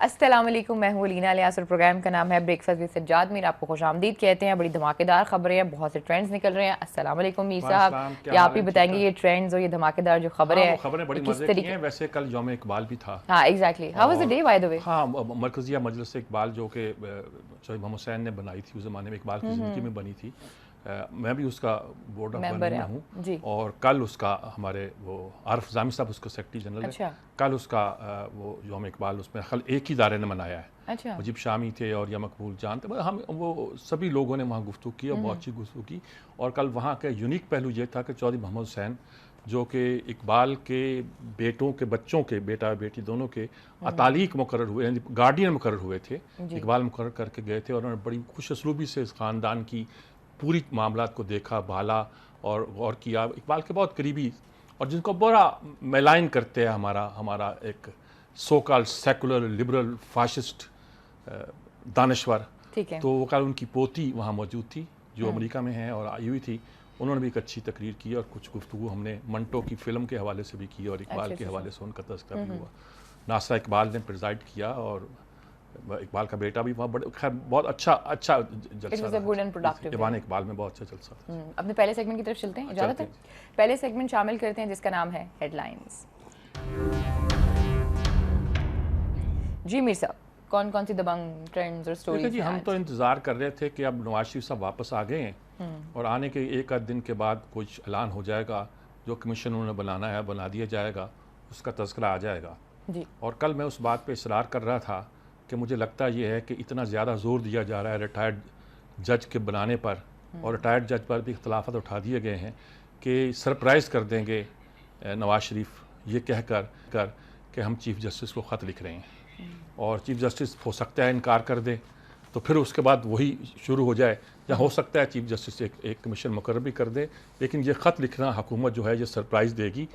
अस्सलाम वालेकुम, मैं हूँ लीना अलियास और प्रोग्राम का नाम है ब्रेकफास्ट विद सज्जाद। मीर आपको खुशामदीद कहते हैं। बड़ी धमाकेदार खबरें हैं, बहुत से ट्रेंड्स निकल रहे हैं। अस्सलाम वालेकुम मीर साहब, वालेकुम, क्या या आप हाल ही है? ठीक बताएंगे ठाक। ये ट्रेंड्स और ये धमाकेदार जो खबरें हाँ, वो हैं खबरें ये बड़ी किस मज़े की तरीके। हैं। वैसे कल यौम इकबाल भी था। हाँ एग्जैक्टली, हाउ वाज द और डे बाय द वे। हाँ, मरकज़िया मजलिस इकबाल जो कि शहीद मोहम्मद हुसैन ने बनाई थी, उस ज़माने में इकबाल की ज़िंदगी में बनी थी। मैं भी उसका बोर्ड ऑफ मेंबर गवर्नर है में आप हूँ। जी। और कल उसका हमारे वो आरफ जामी साहब उसका सेक्रेटरी जनरल है। अच्छा कल उसका वो यौम इकबाल उसमें खल एक ही इदारे ने मनाया है। अच्छा। मुजीब शामी थे और या मकबूल जान थे, हम वो सभी लोगों ने वहाँ गुफ्तगू की और बहुत अच्छी गुफ्तगू की। और कल वहाँ का यूनिक पहलू ये था कि चौधरी मोहम्मद हुसैन जो कि इकबाल के बेटों के बच्चों के बेटा बेटी दोनों के अतालीक मुकर्रर हुए, यानी गार्डियन मुकर्रर हुए थे। जी इकबाल मुकर्रर करके गए थे और उन्होंने बड़ी खुश असलूबी से इस ख़ानदान की पूरी मामलात को देखा, भाला और गौर किया। इकबाल के बहुत करीबी और जिनको बड़ा मेलाइन करते हैं हमारा हमारा एक so called secular liberal fascist दानश्वर। ठीक है। तो वो कल उनकी पोती वहाँ मौजूद थी जो अमेरिका में है और आई हुई थी। उन्होंने भी एक अच्छी तकरीर की और कुछ गुफ्तगू हमने मंटो की फ़िल्म के हवाले से भी की और इकबाल अच्छा के अच्छा। हवाले से उनका तज़किरा भी हुआ। नासरा इकबाल ने प्रिजाइड किया और इकबाल का बेटा भी वहाँ बड़े खैर बहुत अच्छा इट जलसा वाज अ गुड एंड रहा। Productive even day. इकबाल में बहुत अच्छा जलसा था। अपने पहले सेगमेंट की तरफ चलते हैं, इजाजत चलते है। हैं। पहले सेगमेंट शामिल करते हैं जिसका नाम है हेडलाइंस। जी मीर साहब, कौन कौन सी दबंग ट्रेंड्स और देखिए स्टोरीज जी, हैं हम आज। तो इंतज़ार कर रहे थे कि अब नवाज शरीफ साहब वापस आ गए हैं और आने के एक आध दिन के बाद कुछ ऐलान हो जाएगा। जो कमीशन उन्होंने बनाना है बना दिया जाएगा, उसका तज़किरा आ जाएगा। जी और कल मैं उस बात पे इसरार कर रहा था कि मुझे लगता ये है कि इतना ज़्यादा ज़ोर दिया जा रहा है रिटायर्ड जज के बनाने पर और रिटायर्ड जज पर भी इख्तलाफात उठा दिए गए हैं कि सरप्राइज़ कर देंगे नवाज शरीफ ये कह कर कि हम चीफ़ जस्टिस को ख़त लिख रहे हैं और चीफ़ जस्टिस हो सकता है इनकार कर दे तो फिर उसके बाद वही शुरू हो जाए, या हो सकता है चीफ़ जस्टिस एक कमीशन मुकर्रर भी कर दे। लेकिन ये ख़त लिखना हुकूमत जो है ये सरप्राइज़ देगी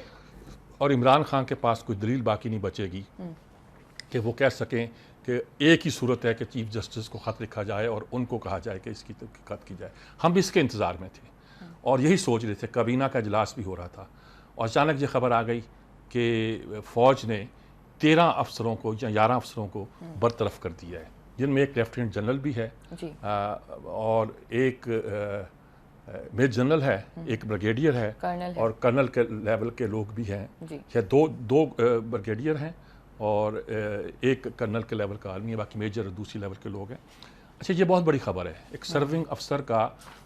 और इमरान खान के पास कोई दलील बाकी नहीं बचेगी कि वो कह सकें कि एक ही सूरत है कि चीफ़ जस्टिस को ख़त लिखा जाए और उनको कहा जाए कि इसकी तहक़ीक़ात की जाए। हम भी इसके इंतज़ार में थे और यही सोच रहे थे। काबीना का इजलास भी हो रहा था और अचानक ये खबर आ गई कि फ़ौज ने 13 अफसरों को या 11 अफसरों को बरतरफ कर दिया है, जिनमें एक लेफ्टिनेंट जनरल भी है जी। और एक मेजर जनरल है, एक ब्रिगेडियर है कर्नल है और कर्नल के लेवल के लोग भी हैं। जी। या दो ब्रिगेडियर हैं और एक कर्नल के लेवल का आदमी है, बाकी मेजर और दूसरी लेवल के लोग हैं। अच्छा, ये बहुत बड़ी खबर है एक सर्विंग अफसर का।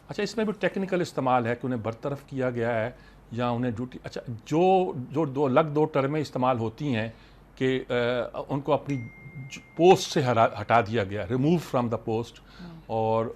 अच्छा, इसमें भी टेक्निकल इस्तेमाल है कि उन्हें बरतरफ किया गया है या उन्हें ड्यूटी। अच्छा, जो दो टर्में इस्तेमाल होती हैं कि उनको अपनी पोस्ट से हटा दिया गया, रिमूव फ्रॉम द पोस्ट, और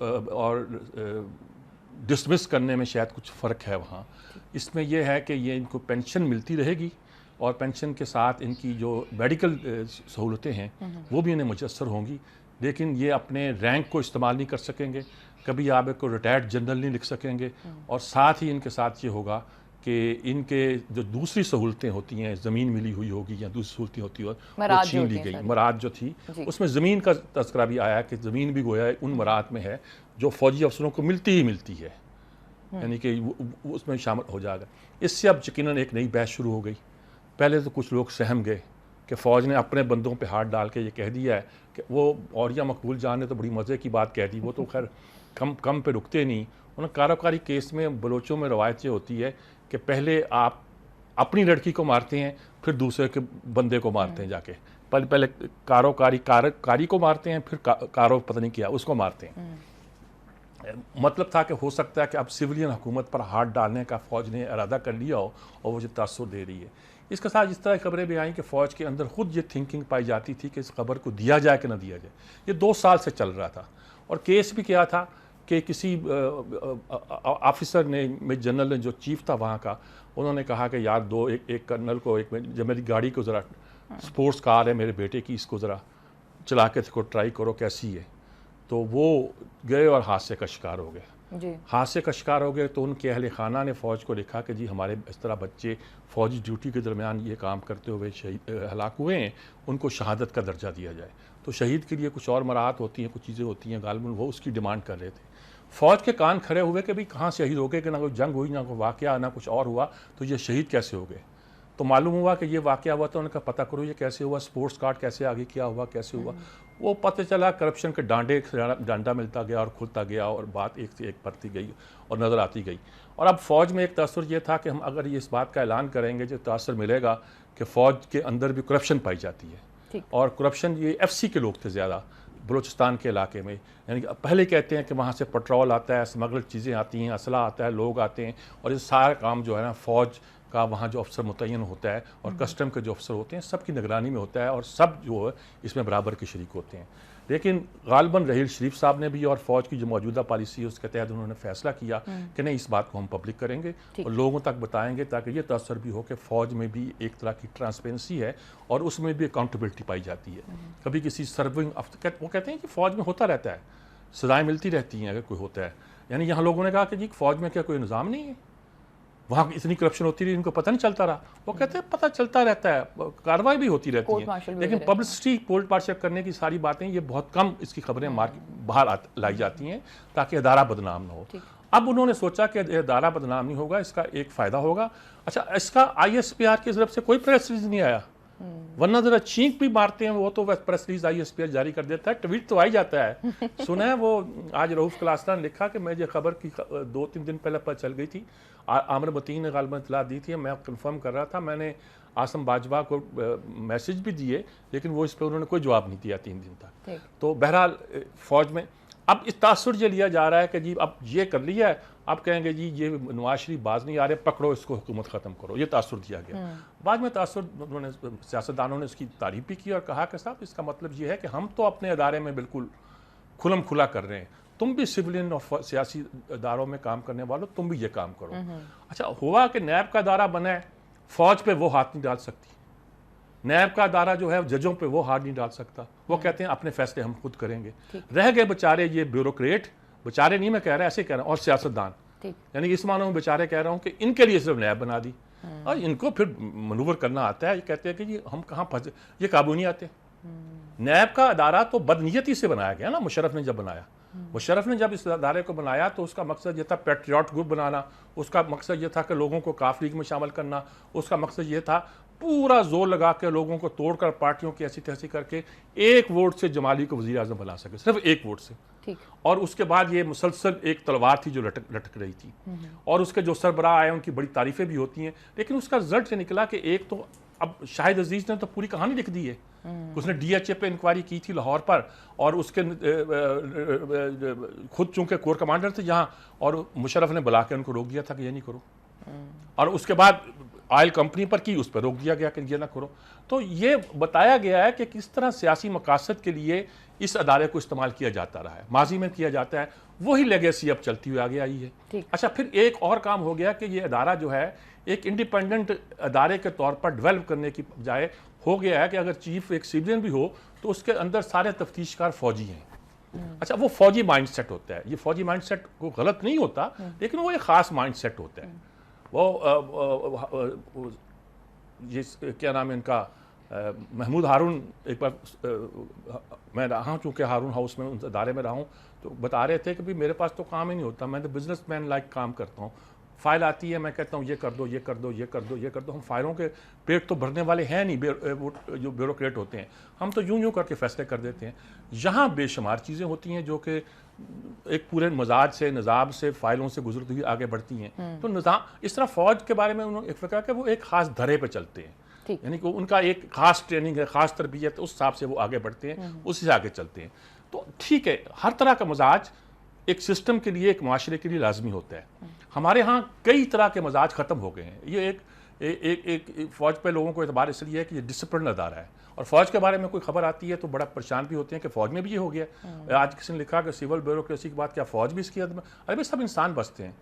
डिसमिस करने में शायद कुछ फ़र्क है वहाँ। इसमें यह है कि ये इनको पेंशन मिलती रहेगी और पेंशन के साथ इनकी जो मेडिकल सहूलतें हैं वो भी इन्हें मुयस्सर होंगी, लेकिन ये अपने रैंक को इस्तेमाल नहीं कर सकेंगे। कभी आप एक रिटायर्ड जनरल नहीं लिख सकेंगे और साथ ही इनके साथ ये होगा कि इनके जो दूसरी सहूलतें होती हैं, ज़मीन मिली हुई होगी या दूसरी सहूलतें होती हैं वो छीन ली गई। मराद जो थी उसमें ज़मीन का तज़किरा भी आया कि ज़मीन भी गोया उन मराद में है जो फ़ौजी अफसरों को मिलती ही मिलती है, यानी कि उसमें शामिल हो जाएगा। इससे अब यकीनन एक नई बहस शुरू हो गई। पहले तो कुछ लोग सहम गए कि फ़ौज ने अपने बंदों पे हाथ डाल के ये कह दिया है कि वो, और या मकबूल जान ने तो बड़ी मज़े की बात कह दी, वो तो खैर कम पे रुकते नहीं। उन्होंने कारोकारी केस में बलोचों में रवायत ये होती है कि पहले आप अपनी लड़की को मारते हैं फिर दूसरे के बंदे को मारते हैं जाके। पहले कारोकारी को मारते हैं, फिर कारो पता नहीं किया उसको मारते हैं। मतलब था कि हो सकता है कि अब सिविलियन हुकूमत पर हाथ डालने का फ़ौज ने इरादा कर लिया हो और वो जो तासुर दे रही है। इसके साथ इस तरह की खबरें भी आई कि फ़ौज के अंदर खुद ये थिंकिंग पाई जाती थी कि इस खबर को दिया जाए कि ना दिया जाए। ये 2 साल से चल रहा था और केस भी क्या था कि किसी ऑफिसर ने, मेजर जनरल ने जो चीफ था वहाँ का, उन्होंने कहा कि यार एक कर्नल को, जब मेरी गाड़ी को ज़रा, स्पोर्ट्स कार है मेरे बेटे की, इसको ज़रा चला के इसको ट्राई करो कैसी है। तो वो गए और हादसे का शिकार हो गए। हादसे का शिकार हो गए तो उनके अहल खाना ने फ़ौज को लिखा कि जी हमारे इस तरह बच्चे फ़ौजी ड्यूटी के दरमियान ये काम करते हुए हलाक हुए हैं, उनको शहादत का दर्जा दिया जाए। तो शहीद के लिए कुछ और मराहत होती हैं, कुछ चीज़ें होती हैं, गालिबन वो उसकी डिमांड कर रहे थे। फ़ौज के कान खड़े हुए कि भाई कहाँ शहीद हो गए, कि ना कोई जंग हुई, ना कोई वाक़या, ना कुछ और हुआ, तो ये शहीद कैसे हो गए। तो मालूम हुआ कि ये वाक़या हुआ, तो उनका पता करो ये कैसे हुआ, स्पोर्ट्स कार्ड कैसे आगे क्या हुआ, कैसे हुआ। वो पता चला करप्शन के डांडा मिलता गया और खुलता गया, और बात एक से एक बढ़ती गई और नज़र आती गई। और अब फ़ौज में एक तासुर ये था कि हम अगर ये इस बात का ऐलान करेंगे, जो तासुर मिलेगा कि फ़ौज के अंदर भी करप्शन पाई जाती है, और करप्शन ये FC के लोग थे ज़्यादा बलूचिस्तान के इलाके में। यानी कि पहले कहते हैं कि वहाँ से पेट्रोल आता है, स्मगल्ड चीज़ें आती हैं, असला आता है, लोग आते हैं, और ये सारा काम जो है ना फ़ौज का वहाँ जो अफसर मुतय्यन होता है और कस्टम के जो अफसर होते हैं सबकी निगरानी में होता है, और सब जो है इसमें बराबर के शरीक होते हैं। लेकिन गालिबन रहील शरीफ साहब ने भी और फ़ौज की जो मौजूदा पॉलिसी है उसके तहत उन्होंने फैसला किया कि नहीं, इस बात को हम पब्लिक करेंगे और लोगों तक बताएंगे, ताकि ये तअस्सुर भी हो कि फ़ौज में भी एक तरह की ट्रांसपेरेंसी है और उसमें भी अकाउंटेबिलिटी पाई जाती है। कभी किसी सर्विंग वो कहते हैं कि फ़ौज में होता रहता है, सजाएँ मिलती रहती हैं अगर कोई होता है। यानी यहाँ लोगों ने कहा कि जी फ़ौज में क्या कोई निज़ाम नहीं है, वहाँ इतनी करप्शन होती रही, इनको पता नहीं चलता रहा। वो कहते हैं पता चलता रहता है, कार्रवाई भी होती रहती है, लेकिन पब्लिसिटी कोर्ट मार्शल करने की सारी बातें ये बहुत कम इसकी खबरें बाहर लाई जाती हैं ताकि अदारा बदनाम ना हो। अब उन्होंने सोचा कि अदारा बदनाम नहीं होगा, इसका एक फ़ायदा होगा। अच्छा, इसका ISPR की तरफ से कोई प्रेस रिलीज नहीं आया, वरना जरा चीख भी मारते हैं वो तो प्रेस रिलीज ISPR जारी कर देता है, ट्वीट तो आ ही जाता है। सुना है वो आज रऊफ क्लासना ने लिखा कि मुझे खबर की 2-3 दिन पहले पता चल गई थी, आमिर मतीन ने गालिबन इत्तला दी थी, मैं कंफर्म कर रहा था, मैंने आसम बाजवा को मैसेज भी दिए, लेकिन वो इस पर उन्होंने कोई जवाब नहीं दिया 3 दिन तक। तो बहरहाल फ़ौज में अब इस तासुर ये लिया जा रहा है कि जी अब ये कर लिया है, अब कहेंगे जी ये नवाज शरीफ बाज नहीं आ रहे, पकड़ो इसको, हुकूमत ख़त्म करो, ये तासुर दिया गया। बाद में तासुर उन्होंने सियासतदानों ने इसकी तारीफ भी की और कहा कि साहब इसका मतलब ये है कि हम तो अपने अदारे में बिल्कुल खुलम खुला कर रहे हैं, तुम भी सिविलियन और सियासी अदारों में काम करने वालों, तुम भी ये काम करो। अच्छा, हुआ कि नैब का अदारा बना है, फ़ौज पे वो हाथ नहीं डाल सकती, नैब का अदारा जो है जजों पे वो हाथ नहीं डाल सकता, वो कहते हैं अपने फैसले हम खुद करेंगे। रह गए बेचारे ये ब्यूरोक्रेट, बेचारे नहीं मैं कह रहा, ऐसे कह रहा हूँ, और सियासतदान, यानी इस मानो में बेचारे कह रहा हूँ कि इनके लिए सिर्फ नैब बना दी और इनको फिर मनूवर करना आता है। ये कहते हैं कि जी हम कहाँ फंसे, ये काबू नहीं आते। नैब का अदारा तो बदनीयती से बनाया गया ना, मुशर्रफ ने जब बनाया, मुशर्रफ ने जब इस अदारे को बनाया तो उसका मकसद ये था पैट्रियट ग्रुप बनाना, उसका मकसद ये था कि लोगों को काफ लीग में शामिल करना, उसका मकसद ये था पूरा जोर लगा के लोगों को तोड़कर पार्टियों की ऐसी तैसी करके एक वोट से जमाली को वज़ीर आज़म बना सके, सिर्फ एक वोट से। और उसके बाद ये मुसलसल एक तलवार थी जो लटक रही थी, और उसके जो सरबराह आए उनकी बड़ी तारीफें भी होती हैं, लेकिन उसका रिजल्ट ये निकला कि एक तो अब शाहिद अजीज ने तो पूरी कहानी लिख दी है, उसने DHA पे इंक्वायरी की थी लाहौर पर, और उसके खुद चूंकि कोर कमांडर थे यहाँ, और मुशर्रफ ने बुला के उनको रोक दिया था कि ये नहीं करो, और उसके बाद ऑयल कंपनी पर की, उस पर रोक दिया गया कि ये ना करो। तो ये बताया गया है कि किस तरह सियासी मकासद के लिए इस अदारे को इस्तेमाल किया जाता रहा है, माजी में किया जाता है, वही लेगेसी अब चलती हुई आगे आई है। अच्छा, फिर एक और काम हो गया कि ये अदारा जो है एक इंडिपेंडेंट अदारे के तौर पर डेवलप करने की बजाय हो गया है कि अगर चीफ एक सिविलियन भी हो तो उसके अंदर सारे तफ्तीशकार फौजी हैं। अच्छा, वो फौजी माइंडसेट होता है, ये फौजी माइंडसेट को गलत नहीं होता, लेकिन वो एक ख़ास माइंडसेट होता है। वो ये क्या नाम है इनका, महमूद हारून, एक बार मैं रहा हूँ चूँकि हारून हाउस में उन अदारे में रहा हूँ, तो बता रहे थे कि भाई मेरे पास तो काम ही नहीं होता, मैं तो बिजनेसमैन लाइक काम करता हूँ, फाइल आती है मैं कहता हूँ ये कर दो, ये कर दो, ये कर दो, ये कर दो, हम फाइलों के पेट तो भरने वाले हैं नहीं, वो जो ब्यूरोक्रेट होते हैं, हम तो यूं करके फैसले कर देते हैं। यहाँ बेशुमार चीज़ें होती हैं जो कि एक पूरे मजाज से, निज़ाम से, फाइलों से गुजरती हुई आगे बढ़ती हैं। तो निज़ाम इस तरह फ़ौज के बारे में उन्होंने एक कहा कि वो एक ख़ास धरे पर चलते हैं, यानी कि उनका एक ख़ास ट्रेनिंग है, ख़ास तरबियत, उस हिसाब से वो आगे बढ़ते हैं, उसी से आगे चलते हैं। तो ठीक है, हर तरह का मजाज एक सिस्टम के लिए, एक माशरे के लिए लाजमी होता है। हमारे यहाँ कई तरह के मजाज ख़त्म हो गए हैं। ये एक फ़ौज पे लोगों को एतबार इसलिए है कि ये डिसिप्लिन अदारा है, और फ़ौज के बारे में कोई खबर आती है तो बड़ा परेशान भी होते हैं कि फ़ौज में भी ये हो गया। आज किसी ने लिखा कि सिविल ब्यूरोक्रेसी के बाद क्या फ़ौज भी इसकी हद में? अरे भाई, सब इंसान बसते हैं,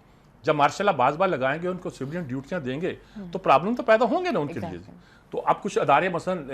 जब मार्शल बाज बार लगाएंगे, उनको सिविलियन ड्यूटियाँ देंगे तो प्रॉब्लम तो पैदा होंगे ना उनके लिए। तो अब कुछ अदारे मसलन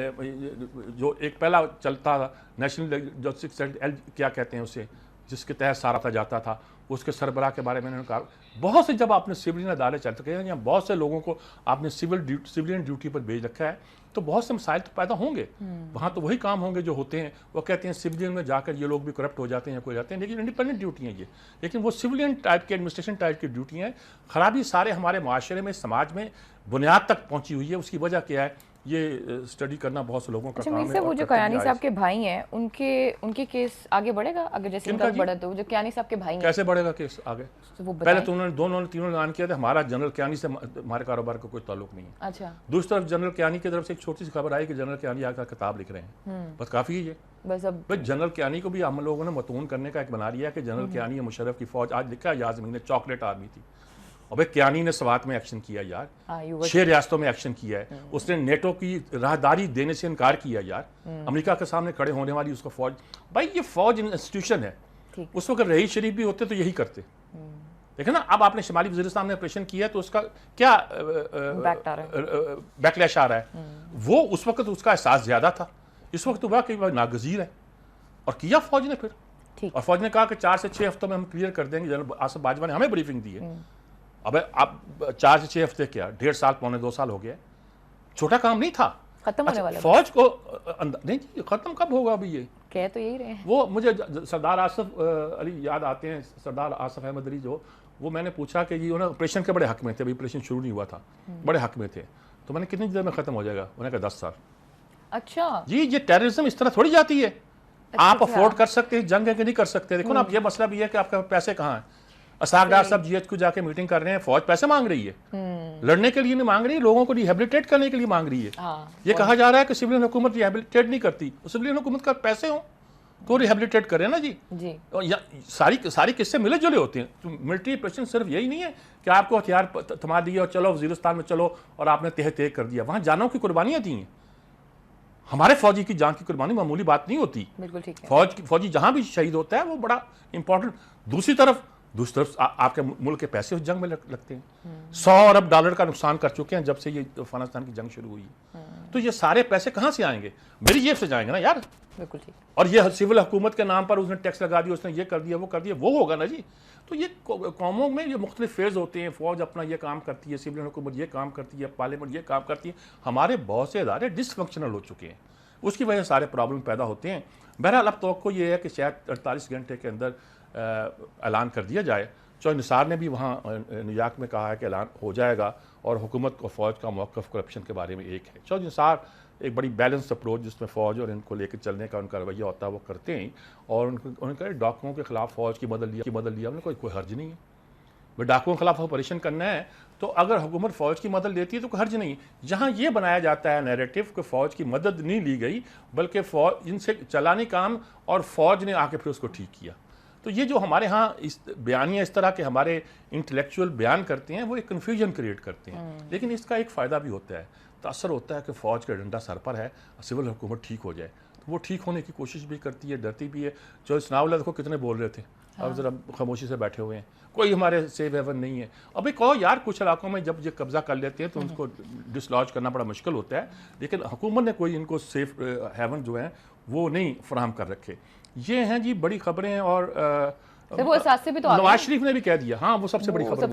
जो एक पहला चलता था नेशनल जस्टिस क्या कहते हैं उसे, जिसके तहत सारा जाता था, उसके सरबराह के बारे में उन्होंने कहा बहुत से, जब आपने सिविलियन अदारे चलते हैं या बहुत से लोगों को आपने सिविलियन ड्यूटी पर भेज रखा है, तो बहुत से मसाइल तो पैदा होंगे। वहाँ तो वही काम होंगे जो होते हैं। वो कहते हैं सिविलियन में जाकर ये लोग भी करप्ट हो जाते हैं या कोई जाते हैं, लेकिन इंडिपेंडेंट ड्यूटी हैं ये। लेकिन वो सिविलियन टाइप की, एडमिनिस्ट्रेशन टाइप की ड्यूटियाँ हैं। खराबी सारे हमारे माशरे में, समाज में बुनियाद तक पहुँची हुई है। उसकी वजह क्या है, ये स्टडी करना बहुत से लोगों का काम है। वो जो कयानी साहब के भाई हैं, उनके केस आगे बढ़ेगा? अगर जैसे इनका बढ़ा तो जो कयानी साहब के भाई हैं, कैसे बढ़ेगा केस आगे? तो वो पहले तो उन्होंने दोनों तीनों ऐलान किया था हमारा जनरल कयानी से हमारे कारोबार का कोई ताल्लुक नहीं है। अच्छा। दूसरी तरफ जनरल कयानी की तरफ से एक छोटी सी खबर आई कि जनरल कयानी आकर किताब लिख रहे हैं। बस काफी है ये। बस अब भाई जनरल कयानी को भी हम लोगों ने मतून करने का एक बना लिया कि जनरल कयानी मुशर्रफ की फौज, आज लिखा है याज़मीन ने चॉकलेट आर्मी थी। अबे कयानी ने स्वात में एक्शन किया यार, 6 रियासतों में एक्शन किया है। उसने नेटो की राहदारी देने से इनकार किया यार। अमेरिका के सामने खड़े होने वाली उसका फौज, भाई ये फौज इंस्टीट्यूशन है। उस वक्त रहीस शरीफ भी होते तो यही करते। देखिए ना, अब आपने शिमाली वज़ीरिस्तान में ऑपरेशन किया तो उसका क्या बैकलैश आ रहा है। वो उस वक्त उसका एहसास ज्यादा था, इस वक्त हुआ कि नागजीर है। और किया फौज ने फिर, और फौज ने कहा कि 4 से 6 हफ्तों में हम क्लियर कर देंगे। जनरल आसिफ बाजवा ने हमें ब्रीफिंग दी है। अब आप 4 से 6 हफ्ते क्या, 1.5 साल पौने 2 साल हो गया, छोटा काम नहीं था। खत्म होने वाला फौज को नहीं, खत्म कब होगा अभी? ये कह तो यही रहे हैं। वो मुझे सरदार आसिफ अली याद आते हैं, सरदार आसिफ अहमद अली जो, वो मैंने पूछा कि ये उन्हें ऑपरेशन के बड़े हक में थे, अभी ऑपरेशन शुरू नहीं हुआ था, बड़े हक में थे। तो मैंने कितनी देर में खत्म हो जाएगा? उन्होंने कहा 10 साल। अच्छा जी, ये टेररिज्म इस तरह थोड़ी जाती है। आप अफोर्ड कर सकते हैं जंग है कि नहीं कर सकते? देखो ना, अब ये मसला भी है कि आपके पैसे कहाँ हैं। असागडार साहब जीएच को जाके मीटिंग कर रहे हैं, फौज पैसे मांग रही है, लड़ने के लिए नहीं मांग रही, लोगों को रिहेबिलिटेट करने के लिए मांग रही है। ये कहा जा रहा है कि सिविलियन हुकूमत रिहेबिलिटेट नहीं करती, सिविलियन हुकूमत का पैसे हो तो रिहेबिलिटेट करें ना जी। और सारी किस्से मिले जुले होते हैं। तो मिलिट्री ऑपरेशन सिर्फ यही नहीं है कि आपको हथियार थमा दिए और चलो वजीरिस्तान में चलो और आपने तह कर दिया। वहां जानों की कुर्बानियां दी हैं। हमारे फौजी की जान की कुर्बानी मामूली बात नहीं होती। बिल्कुल ठीक है। फौजी जहां भी शहीद होता है वो बड़ा इंपॉर्टेंट। दूसरी तरफ आपके मुल्क के पैसे उस जंग में लगते हैं। $100 अरब का नुकसान कर चुके हैं जब से ये अफगानिस्तान की जंग शुरू हुई। तो ये सारे पैसे कहां से आएंगे? मेरी जेब से जाएंगे ना यार। बिल्कुल ठीक। और ये सिविल हुकूमत के नाम पर उसने टैक्स लगा दिया, उसने ये कर दिया, वो कर दिया, वो होगा ना जी। तो ये कौमों में ये मुख्तलिफ फेज होते हैं। फौज अपना ये काम करती है, सिविल हुकूमत ये काम करती है, पार्लियामेंट ये काम करती है। हमारे बहुत से इदारे डिसफंक्शनल हो चुके हैं, उसकी वजह से सारे प्रॉब्लम पैदा होते हैं। बहरहाल अब तवक्को ये है कि शायद 48 घंटे के अंदर ऐलान कर दिया जाए। चौधरी निसार ने भी वहाँ न्यूयॉर्क में कहा है कि ऐलान हो जाएगा, और हुकूमत और फ़ौज का मौक़िफ़ करप्शन के बारे में एक है। चौधरी निसार एक बड़ी बैलेंस अप्रोच जिसमें फ़ौज और इनको लेकर चलने का उनका रवैया होता है वो करते हैं। और उनका डाकुओं के खिलाफ फ़ौज की मदद लिया उन्हें कोई हर्ज नहीं है। भाई डाकुओं के खिलाफ ऑपरेशन करना है तो अगर हुकूमत फ़ौज की मदद लेती है तो कोई हर्ज नहीं। जहाँ ये बनाया जाता है नैरेटिव कि फ़ौज की मदद नहीं ली गई बल्कि फ़ौज इनसे चला नहीं काम और फ़ौज ने आके फिर उसको ठीक किया। तो ये जो हमारे यहाँ इस बयानियाँ इस तरह के हमारे इंटेलेक्चुअल बयान करते हैं वो एक कन्फ्यूजन क्रिएट करते हैं। लेकिन इसका एक फ़ायदा भी होता है, तासर होता है कि फ़ौज का डंडा सर पर है, सिविल हुकूमत ठीक हो जाए। तो वो ठीक होने की कोशिश भी करती है, डरती भी है। जो सनाउल्लाह देखो कितने बोल रहे थे, अब ज़रा खामोशी से बैठे हुए हैं, कोई हमारे सेफ हेवन नहीं है। अभी कहो यार, कुछ इलाकों में जब ये कब्जा कर लेते हैं तो उनको डिसलॉज करना बड़ा मुश्किल होता है, लेकिन हुकूमत ने कोई इनको सेफ हेवन जो है वो नहीं फराहम कर रखे। ये हैं जी बड़ी खबरें। और वो एहसास से भी तो नवाज शरीफ ने भी कह दिया, हाँ वो सबसे बड़ी खबर,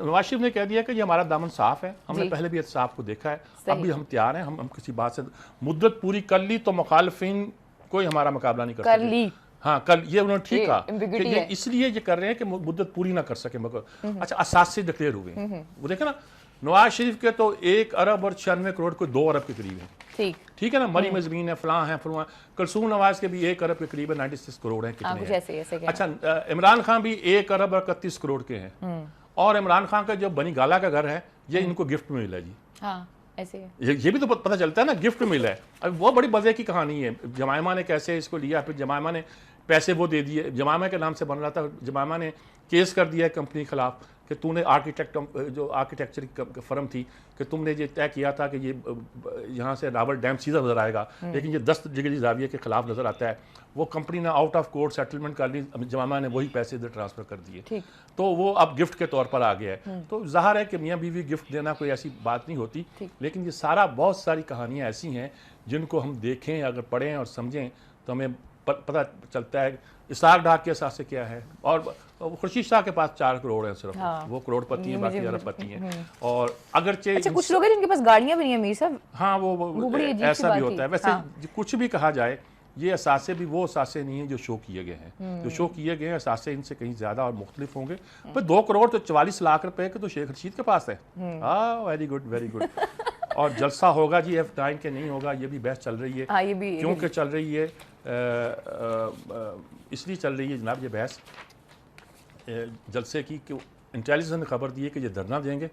नवाज शरीफ ने कह दिया कि ये हमारा दामन साफ है, हमने पहले भी साफ को देखा है, अब भी हम तैयार हैं, हम किसी बात से मुद्दत पूरी कर ली तो मुखालिफिन कोई हमारा मुकाबला नहीं कर सकते। हाँ कल ये उन्होंने ठीक कहा कि ये इसलिए ये कर रहे हैं कि मुद्दत पूरी ना कर सके, मगर अच्छा असासे डिक्लेयर हुए। वो देखे ना, नवाज शरीफ के तो 1 अरब और 96 करोड़ को 2 अरब के करीब है। ठीक है ना, मरी में ज़मीन है, फलां है फलां। कलसूम नवाज के भी 1 अरब के करीब है, 96 करोड़ है कितने हैं। अच्छा इमरान खान भी 1 अरब और 31 करोड़ के हैं। और इमरान खान का जो बनी गाला का घर है ये इनको गिफ्ट में मिला जी। हाँ, ऐसे है। ये भी तो पता चलता है ना, गिफ्ट मिला है। अब वो बड़ी मजे की कहानी है। जमायमा ने कैसे इसको लिया, फिर जमायमा ने पैसे वो दे दिए, जमायमा के नाम से बन रहा था, जमायमा ने केस कर दिया कंपनी के खिलाफ कि तूने जो आर्किटेक्चर की फर्म थी कि तुमने ये तय किया था कि ये यहाँ से रावल डैम सीधा नजर आएगा, लेकिन ये 10 डिग्री जाविये के खिलाफ नजर आता है। वो कंपनी ने आउट ऑफ कोर्ट सेटलमेंट कर ली, जमायमा ने वही पैसे इधर ट्रांसफर कर दिए, तो वो अब गिफ्ट के तौर पर आ गया है। तो जाहिर है कि मियाँ बीवी गिफ्ट देना कोई ऐसी बात नहीं होती, लेकिन ये सारा बहुत सारी कहानियाँ ऐसी हैं जिनको हम देखें, अगर पढ़ें और समझें तो हमें पता चलता है इसाक डाक के एहसास से क्या है। और खुर्शीद शाह के पास 4 करोड़ हैं सिर्फ, हाँ। वो करोड़पति हैं, बाकी अरबपति हैं। और अगरचे अच्छा, कुछ लोग हैं जिनके पास गाड़ियां भी नहीं है मीर साहब। हाँ, वो बड़ी अजीब सी ऐसा भी बात होता है। थी। वैसे हाँ। कुछ भी कहा जाए, ये असासे भी वो असासे नहीं हैं जो शो किए गए हैं। जो शो किए गए हैं असासे इनसे कहीं ज़्यादा और मुख्तलिफ होंगे। पर 2 करोड़ तो 44 लाख रुपए के तो शेख रशीद के पास है। हाँ, वेरी गुड, वेरी गुड। और जलसा होगा जी F9 के नहीं होगा, ये भी बहस चल रही है। हाँ, ये भी क्योंकि चल रही है, इसलिए चल रही है जनाब ये बहस जलसे की कि इंटेलिजेंस ने खबर दी है कि ये धरना देंगे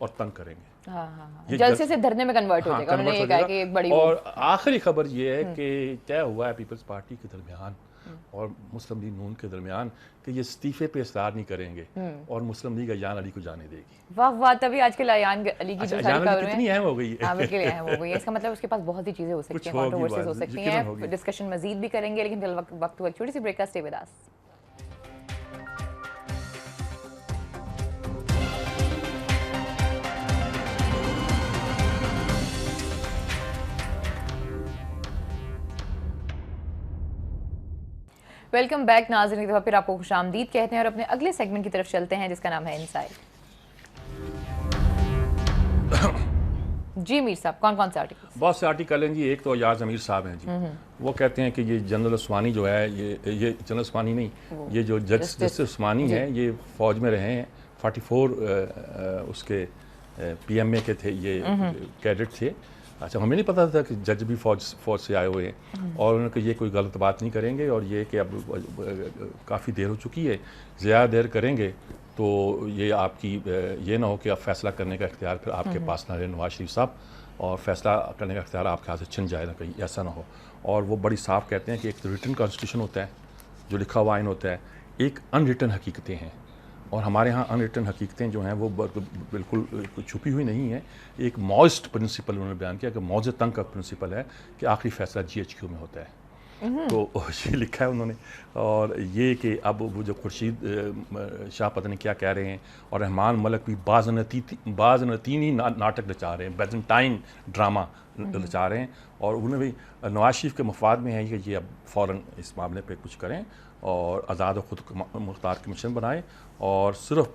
और तंग करेंगे। हाँ हाँ हाँ, ये जलसे से धरने में कन्वर्ट हो हाँ, जाएगा। उन्होंने convert ये हो कहा जाएगा। कि एक बड़ी और आखिरी खबर ये है कि तय हुआ है पीपल्स पार्टी के दरमियान और मुस्लिम लीग नून के दरमियान कि ये इस्तीफे पे इस्तार नहीं करेंगे और मुस्लिम लीग अयान अली को जाने देगी। वाह वाह, तभी आजकल अयान अली की जो अयान सारी अली खबरें कितनी अहम हो गई है। हाँ, बिल्कुल अहम हो गई है। इसका मतलब उसके पास बहुत सी चीजें हो सकती कुछ हैं, होगी कंट्रोवर्सीज हो बात, सकती यकीनन होगी। हैं। डिस्कशन मजीद भी करेंगे, लेकिन फिलहाल वक्त हुआ एक छोटी सी ब्रेक का। Stay with us. Welcome back नाज़रीन, एक दफ़ा फिर आपको खुशामदीद कहते हैं और अपने अगले सेगमेंट की तरफ चलते हैं जिसका नाम है इनसाइड। जी मीर साहब, कौन कौन से आर्टिकल? बहुत से आर्टिकल हैं जी। एक तो याज अमीर साहब हैं जी, वो कहते हैं कि ये जनरल उस्मानी जो है, ये जनरल उस्मानी नहीं, ये जो जस्टिस उस्मानी है, ये फ़ौज में रहे हैं। 44 उसके PMA के थे, ये कैडेट थे। अच्छा, हमें नहीं पता था कि जज भी फौज से आए हुए हैं। और उन्होंने कहा ये कोई गलत बात नहीं करेंगे और ये कि अब काफ़ी देर हो चुकी है, ज़्यादा देर करेंगे तो ये आपकी ये ना हो कि आप फैसला करने का इख्तियार फिर आपके पास ना रहे नवाज शरीफ साहब, और फैसला करने का इख्तियार आपके हाथ से छिन जाए ना, कहीं ऐसा ना हो। और वो बड़ी साफ कहते हैं कि एक तो रिटन कॉन्स्टिट्यूशन होता है जो लिखा हुआ आइन होता है, एक अनरिटन हकीकतें हैं। और हमारे यहाँ अनरिटन हकीकतें जो हैं वो बिल्कुल छुपी हुई नहीं है। एक मॉइस्ट प्रिंसिपल उन्होंने बयान किया कि मौज तंग का प्रिंसिपल है कि आखिरी फैसला GHQ में होता है। तो ये लिखा है उन्होंने। और ये कि अब वो जो खुर्शीद शाह पता नहीं क्या कह रहे हैं, और रहमान मलिक भी बाज़नतीनी नाटक रचा रहे हैं, बेजेंटाइन ड्रामा रचा रहे हैं। और उन्हें भी नवाज शरीफ के मफाद में है कि ये अब फ़ौरन इस मामले पे कुछ करें और आज़ाद और खुद मुख्तार कमीशन बनाएं, और सिर्फ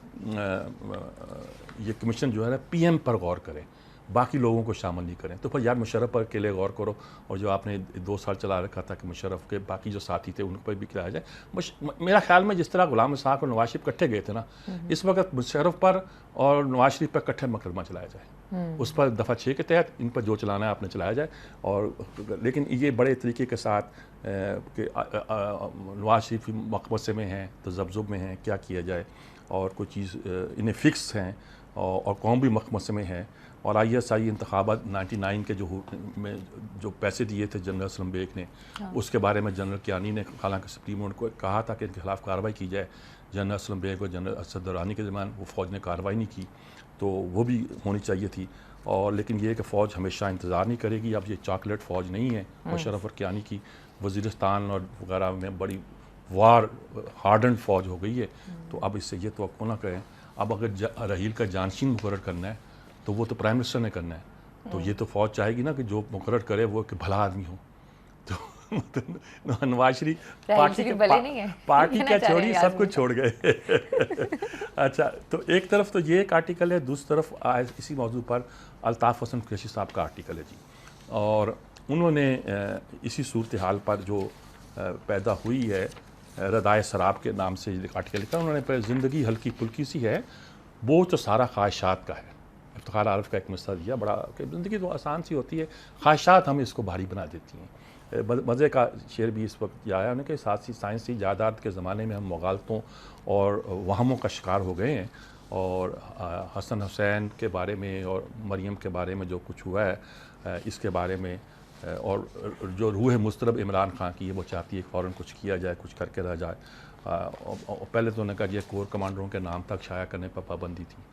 ये कमीशन जो है ना PM पर गौर करें, बाकी लोगों को शामिल नहीं करें। तो फिर यार मुशर्रफ पर के लिए गौर करो, और जो आपने 2 साल चला रखा था कि मुशर्रफ के बाकी जो साथी थे उन पर भी कराया जाए। मेरा ख्याल में जिस तरह गुलाम इसहाक़ और नवाज शरीफ इकट्ठे गए थे ना, इस वक्त मुशर्रफ पर और नवाज शरीफ पर इकट्ठे मुकदमा चलाया जाए, उस पर दफ़ा 6 के तहत इन पर जो चलाना है आपने चलाया जाए। और लेकिन ये बड़े तरीके के साथ कि नवाज शरीफ मकबसे में हैं तो जब्ज़ुब में हैं, क्या किया जाए, और कोई चीज़ इन्हें फ़िक्स हैं, और कौम भी मकबसे में है। और ISI इंतखाबात 99 के जो पैसे दिए थे जनरल असलम बेग ने, उसके बारे में जनरल कियानी ने हालांकि सुप्रीम कोर्ट को कहा था कि इनके खिलाफ कार्रवाई की जाए। जनरल असलम बेग और जनरल असद दुरानी के दरमियान वो फ़ौज ने कार्रवाई नहीं की, तो वो भी होनी चाहिए थी। और लेकिन ये कि फ़ौज हमेशा इंतज़ार नहीं करेगी। अब ये चॉकलेट फ़ौज नहीं है मुशर्रफ और कियानी की। वज़ीरिस्तान और वगैरह में बड़ी वार हार्डन फ़ौज हो गई है, तो अब इससे ये तवक्को ना करें। अब अगर रहील का जानशीन मुकर्रर करना है तो वो तो प्राइम मिनिस्टर ने करना है, तो ये तो फ़ौज चाहेगी ना कि जो मुकर्रर करे वो कि भला आदमी हो। तो नवाज शरीफ पार्टी क्या छोड़ी, सब कुछ छोड़ गए। अच्छा, तो एक तरफ तो ये एक आर्टिकल है, दूसरी तरफ इसी मौजू पर अल्ताफ़ हसन कुरैशी साहब का आर्टिकल है जी। और उन्होंने इसी सूरत हाल पर जो पैदा हुई है, रदाए शराब के नाम से एक आर्टिकल लिखा उन्होंने, पर ज़िंदगी हल्की फुल्की सी है, वो तो सारा ख्वाहिशात का है। इफ्तिखार आरिफ का एक मिसरा दिया बड़ा कि ज़िंदगी तो आसान सी होती है, ख्वाहिशात हमें इसको भारी बना देती हैं। मज़े का शेर भी इस वक्त ये आया उन्हें कि साथ साइंसी जायदाद के ज़माने में हम मुगालतों और वहमों का शिकार हो गए हैं। और हसन हुसैन के बारे में और मरियम के बारे में जो कुछ हुआ है इसके बारे में, और जो रूह मुस्तरब इमरान खान की है, वो चाहती है फ़ौरन कुछ किया जाए, कुछ करके रह जाए। पहले तो उन्होंने कहा ये कोर कमांडरों के नाम तक शाया करने पर पाबंदी थी,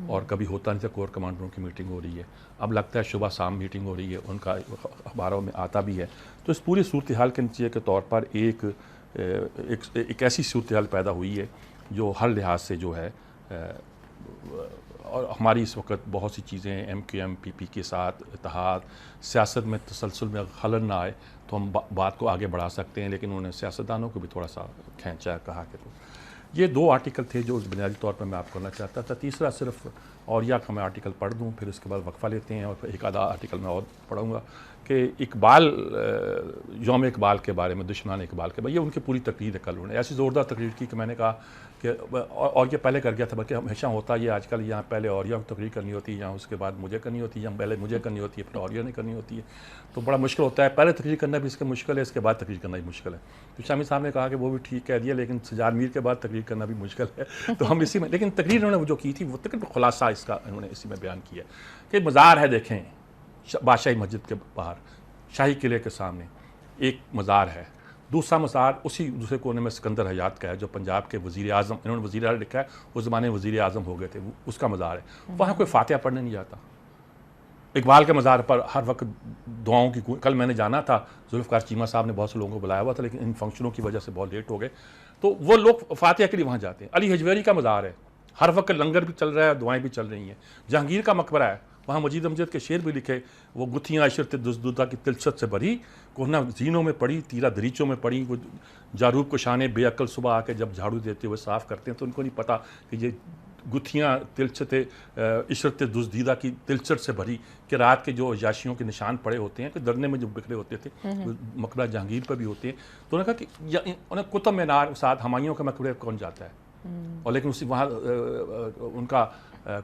और कभी होता नहीं था कोर कमांडरों की मीटिंग हो रही है। अब लगता है सुबह शाम मीटिंग हो रही है, उनका अखबारों में आता भी है। तो इस पूरी सूरत हाल के नतीजे के तौर पर एक ऐसी सूरत हाल पैदा हुई है जो हर लिहाज से जो है, और हमारी इस वक्त बहुत सी चीज़ें MQM PP के साथ इत्तेहाद, सियासत में तसलसल में खलल ना आए तो हम बात को आगे बढ़ा सकते हैं, लेकिन उन्होंने सियासतदानों को भी थोड़ा सा खींचा, कहा कि तो ये 2 आर्टिकल थे जो बुनियादी तौर पर मैं आपको कहना चाहता था। तीसरा सिर्फ औरिया का मैं आर्टिकल पढ़ दूँ, फिर उसके बाद वक्फा लेते हैं और फिर एक आधा आर्टिकल मैं और पढ़ूँगा कि इकबाल, यौम इकबाल के बारे में, दुश्मनान इकबाल के बारे में। ये उनकी पूरी तकरीर है, कल उन्होंने ऐसी ज़ोरदार तकरीर की कि मैंने कहा कि और ये पहले कर गया था, बल्कि हमेशा होता ये आजकल यहाँ पहले औरिया को तकरीर करनी होती है, यहाँ उसके बाद मुझे करनी होती है, या पहले मुझे करनी होती है फिर औरिया ने करनी होती है, तो बड़ा मुश्किल होता है। पहले तकरीर करना भी इसके मुश्किल है, इसके बाद तकरीर करना भी मुश्किल है। तो शामी साहब ने कहा कि वो भी ठीक कह दिया, लेकिन सजाद मीर के बाद तकरीर करना भी मुश्किल है। तो हम इसी में, लेकिन तकरीर उन्होंने जो की थी वो तकरीबन खुलासा इसका उन्होंने इसी में बयान किया कि मज़ार है, देखें बादशाही मस्जिद के बाहर, शाही किले के सामने एक मज़ार है। दूसरा मज़ार उसी दूसरे कोने में सिकंदर हयात का है, जो पंजाब के वज़ीर आज़म, इन्होंने वज़ीर आज़म लिखा है, उस ज़माने में वज़ीर आज़म हो गए थे, उसका मज़ार है। वहाँ कोई फातिहा पढ़ने नहीं जाता। इकबाल के मज़ार पर हर वक्त दुआओं की, कल मैंने जाना था, जुल्फ़िकार चीमा साहब ने बहुत से लोगों को बुलाया हुआ था, लेकिन इन फंक्शनों की वजह से बहुत लेट हो गए, तो वो लोग फातिहा के लिए वहाँ जाते हैं। अली हजवेरी का मज़ार है, हर वक्त लंगर भी चल रहा है, दुआएं भी चल रही हैं। जहांगीर का मकबरा है, वहाँ मजीद अमजद के शेर भी लिखे, वो गुत्थियाँ इशरत दुज़दुदा की तिलचत से भरी, कोहना जीनों में पड़ी, तीरा दरीचों में पड़ी, वो जारूब को शाने बेअकल सुबह आके जब झाड़ू देते हुए साफ़ करते हैं तो उनको नहीं पता कि ये गुत्थियाँ तिलचत इशरत दुज़दीदा की तिलचट से भरी, कि रात के जो अयाशियों के निशान पड़े होते हैं कि दरने में जो बिखरे होते थे, मकबरा जहांगीर पर भी होते हैं। तो उन्होंने कहा कि उन्हें कुतुब मीनार साथ हमायूं के मकबरे कौन जाता है, और लेकिन उसी वहाँ उनका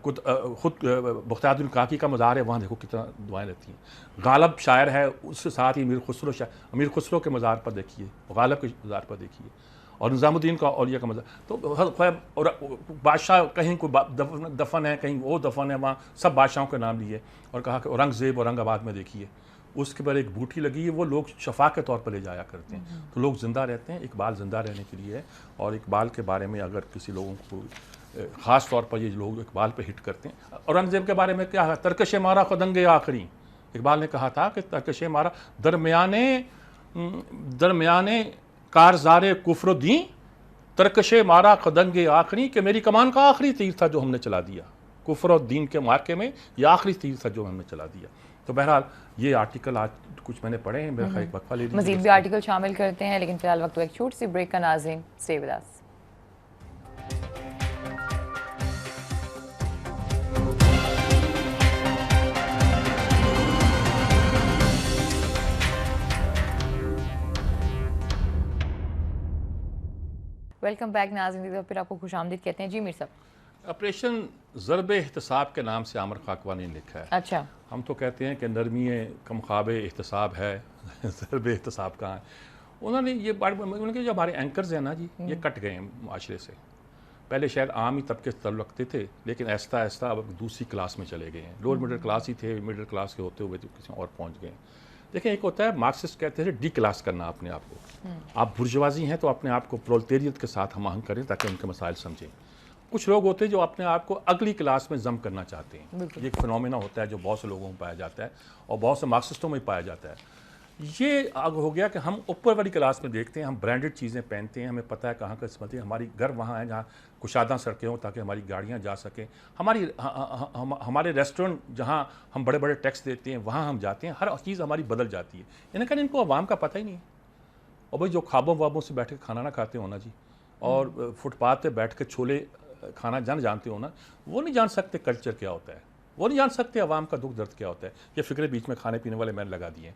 खुद बुख्तियारुद्दीन काकी का मज़ार है, वहाँ देखो कितना दुआएं रहती हैं। गालब शायर है, उसके साथ ही अमीर खुसरो के मज़ार पर देखिए, गालब के मज़ार पर देखिए, और निज़ामुद्दीन का औलिया का मज़ार। तो और बादशाह कहीं कोई दफन है, कहीं वो दफन है, वहाँ सब बादशाहों के नाम लिए, और कहा कि औरंगज़ेब औरंगाबाद में देखिए, उसके बाद एक बूटी लगी है, वो लोग शफा के तौर पर ले जाया करते हैं। तो लोग ज़िंदा रहते हैं, इकबाल ज़िंदा रहने के लिए है। और इकबाल के बारे में अगर किसी लोगों को ख़ास तौर पर ये लोग इकबाल पे हिट करते हैं, औरंगज़ेब के बारे में क्या है, तरकश मारा खुदंगे आखिरी, इकबाल ने कहा था कि तरकश मारा दरमियाने कारज़ारे कुफ्र दी, तरकश मारा खुदंगे आखिरी, कि मेरी कमान का आखिरी तीर था जो हमने चला दिया, कुफ्र और दीन के मार्के में यह आखिरी तीर था जो हमने चला दिया। तो बहरहाल ये आर्टिकल आज कुछ मैंने पढ़े हैं, मेरा एक वक्फा ले लीजिए, मज़ीद भी आर्टिकल शामिल करते हैं, लेकिन फिलहाल वक्त एक छोटी सी ब्रेक का। नाज़रीन stay with us. Welcome back नाज़रीन, फिर आपको खुशामदीद कहते हैं। जी मीर साहब। ऑपरेशन ज़रब एहतसाब के नाम से आमिर खाकवानी ने लिखा है। अच्छा, हम तो कहते हैं कि नरमी कमख्वाब एहतसाब है, ज़रब एहतसाब कहाँ है। उन्होंने ये उनके जो हमारे एंकर्स हैं ना जी, ये कट गए हैं माशरे से। पहले शायद आम ही तबके से तल्लुक़ रखते थे, लेकिन ऐसा ऐसा अब दूसरी क्लास में चले गए हैं। लोअर मिडिल क्लास ही थे, मिडिल क्लास के होते हुए तो किसी और पहुँच गए। देखिए, एक होता है मार्क्सिस्ट कहते थे डी क्लास करना अपने आप को। आप बुर्जुआजी हैं तो अपने आप को प्रोलेटेरियत के साथ हम आहंग करें ताकि उनके मसाइल समझें। कुछ लोग होते हैं जो अपने आप को अगली क्लास में जम करना चाहते हैं। ये एक फिनोमेना होता है जो बहुत से लोगों में पाया जाता है और बहुत से मार्क्सिस्टों में पाया जाता है। ये आग हो गया कि हम ऊपर वाली क्लास में देखते हैं, हम ब्रांडेड चीज़ें पहनते हैं, हमें पता है कहाँ का इस्तेमाल है, हमारी घर वहाँ है जहाँ कुशादा सड़कें हों ताकि हमारी गाड़ियाँ जा सकें, हमारे रेस्टोरेंट जहाँ हम बड़े बड़े टैक्स देते हैं वहाँ हम जाते हैं, हर चीज़ हमारी बदल जाती है। यानी कि इनको आवाम का पता ही नहीं है। और भाई जो ख्वाबों वाबों से बैठ के खाना ना खाते हो ना जी, और फुटपाथ पे बैठ के छोले खाना जानते हो ना, वो नहीं जान सकते कल्चर क्या होता है, वो नहीं जान सकते आवाम का दुख दर्द क्या होता है। ये फिक्रे बीच में खाने पीने वाले मैंने लगा दिए हैं।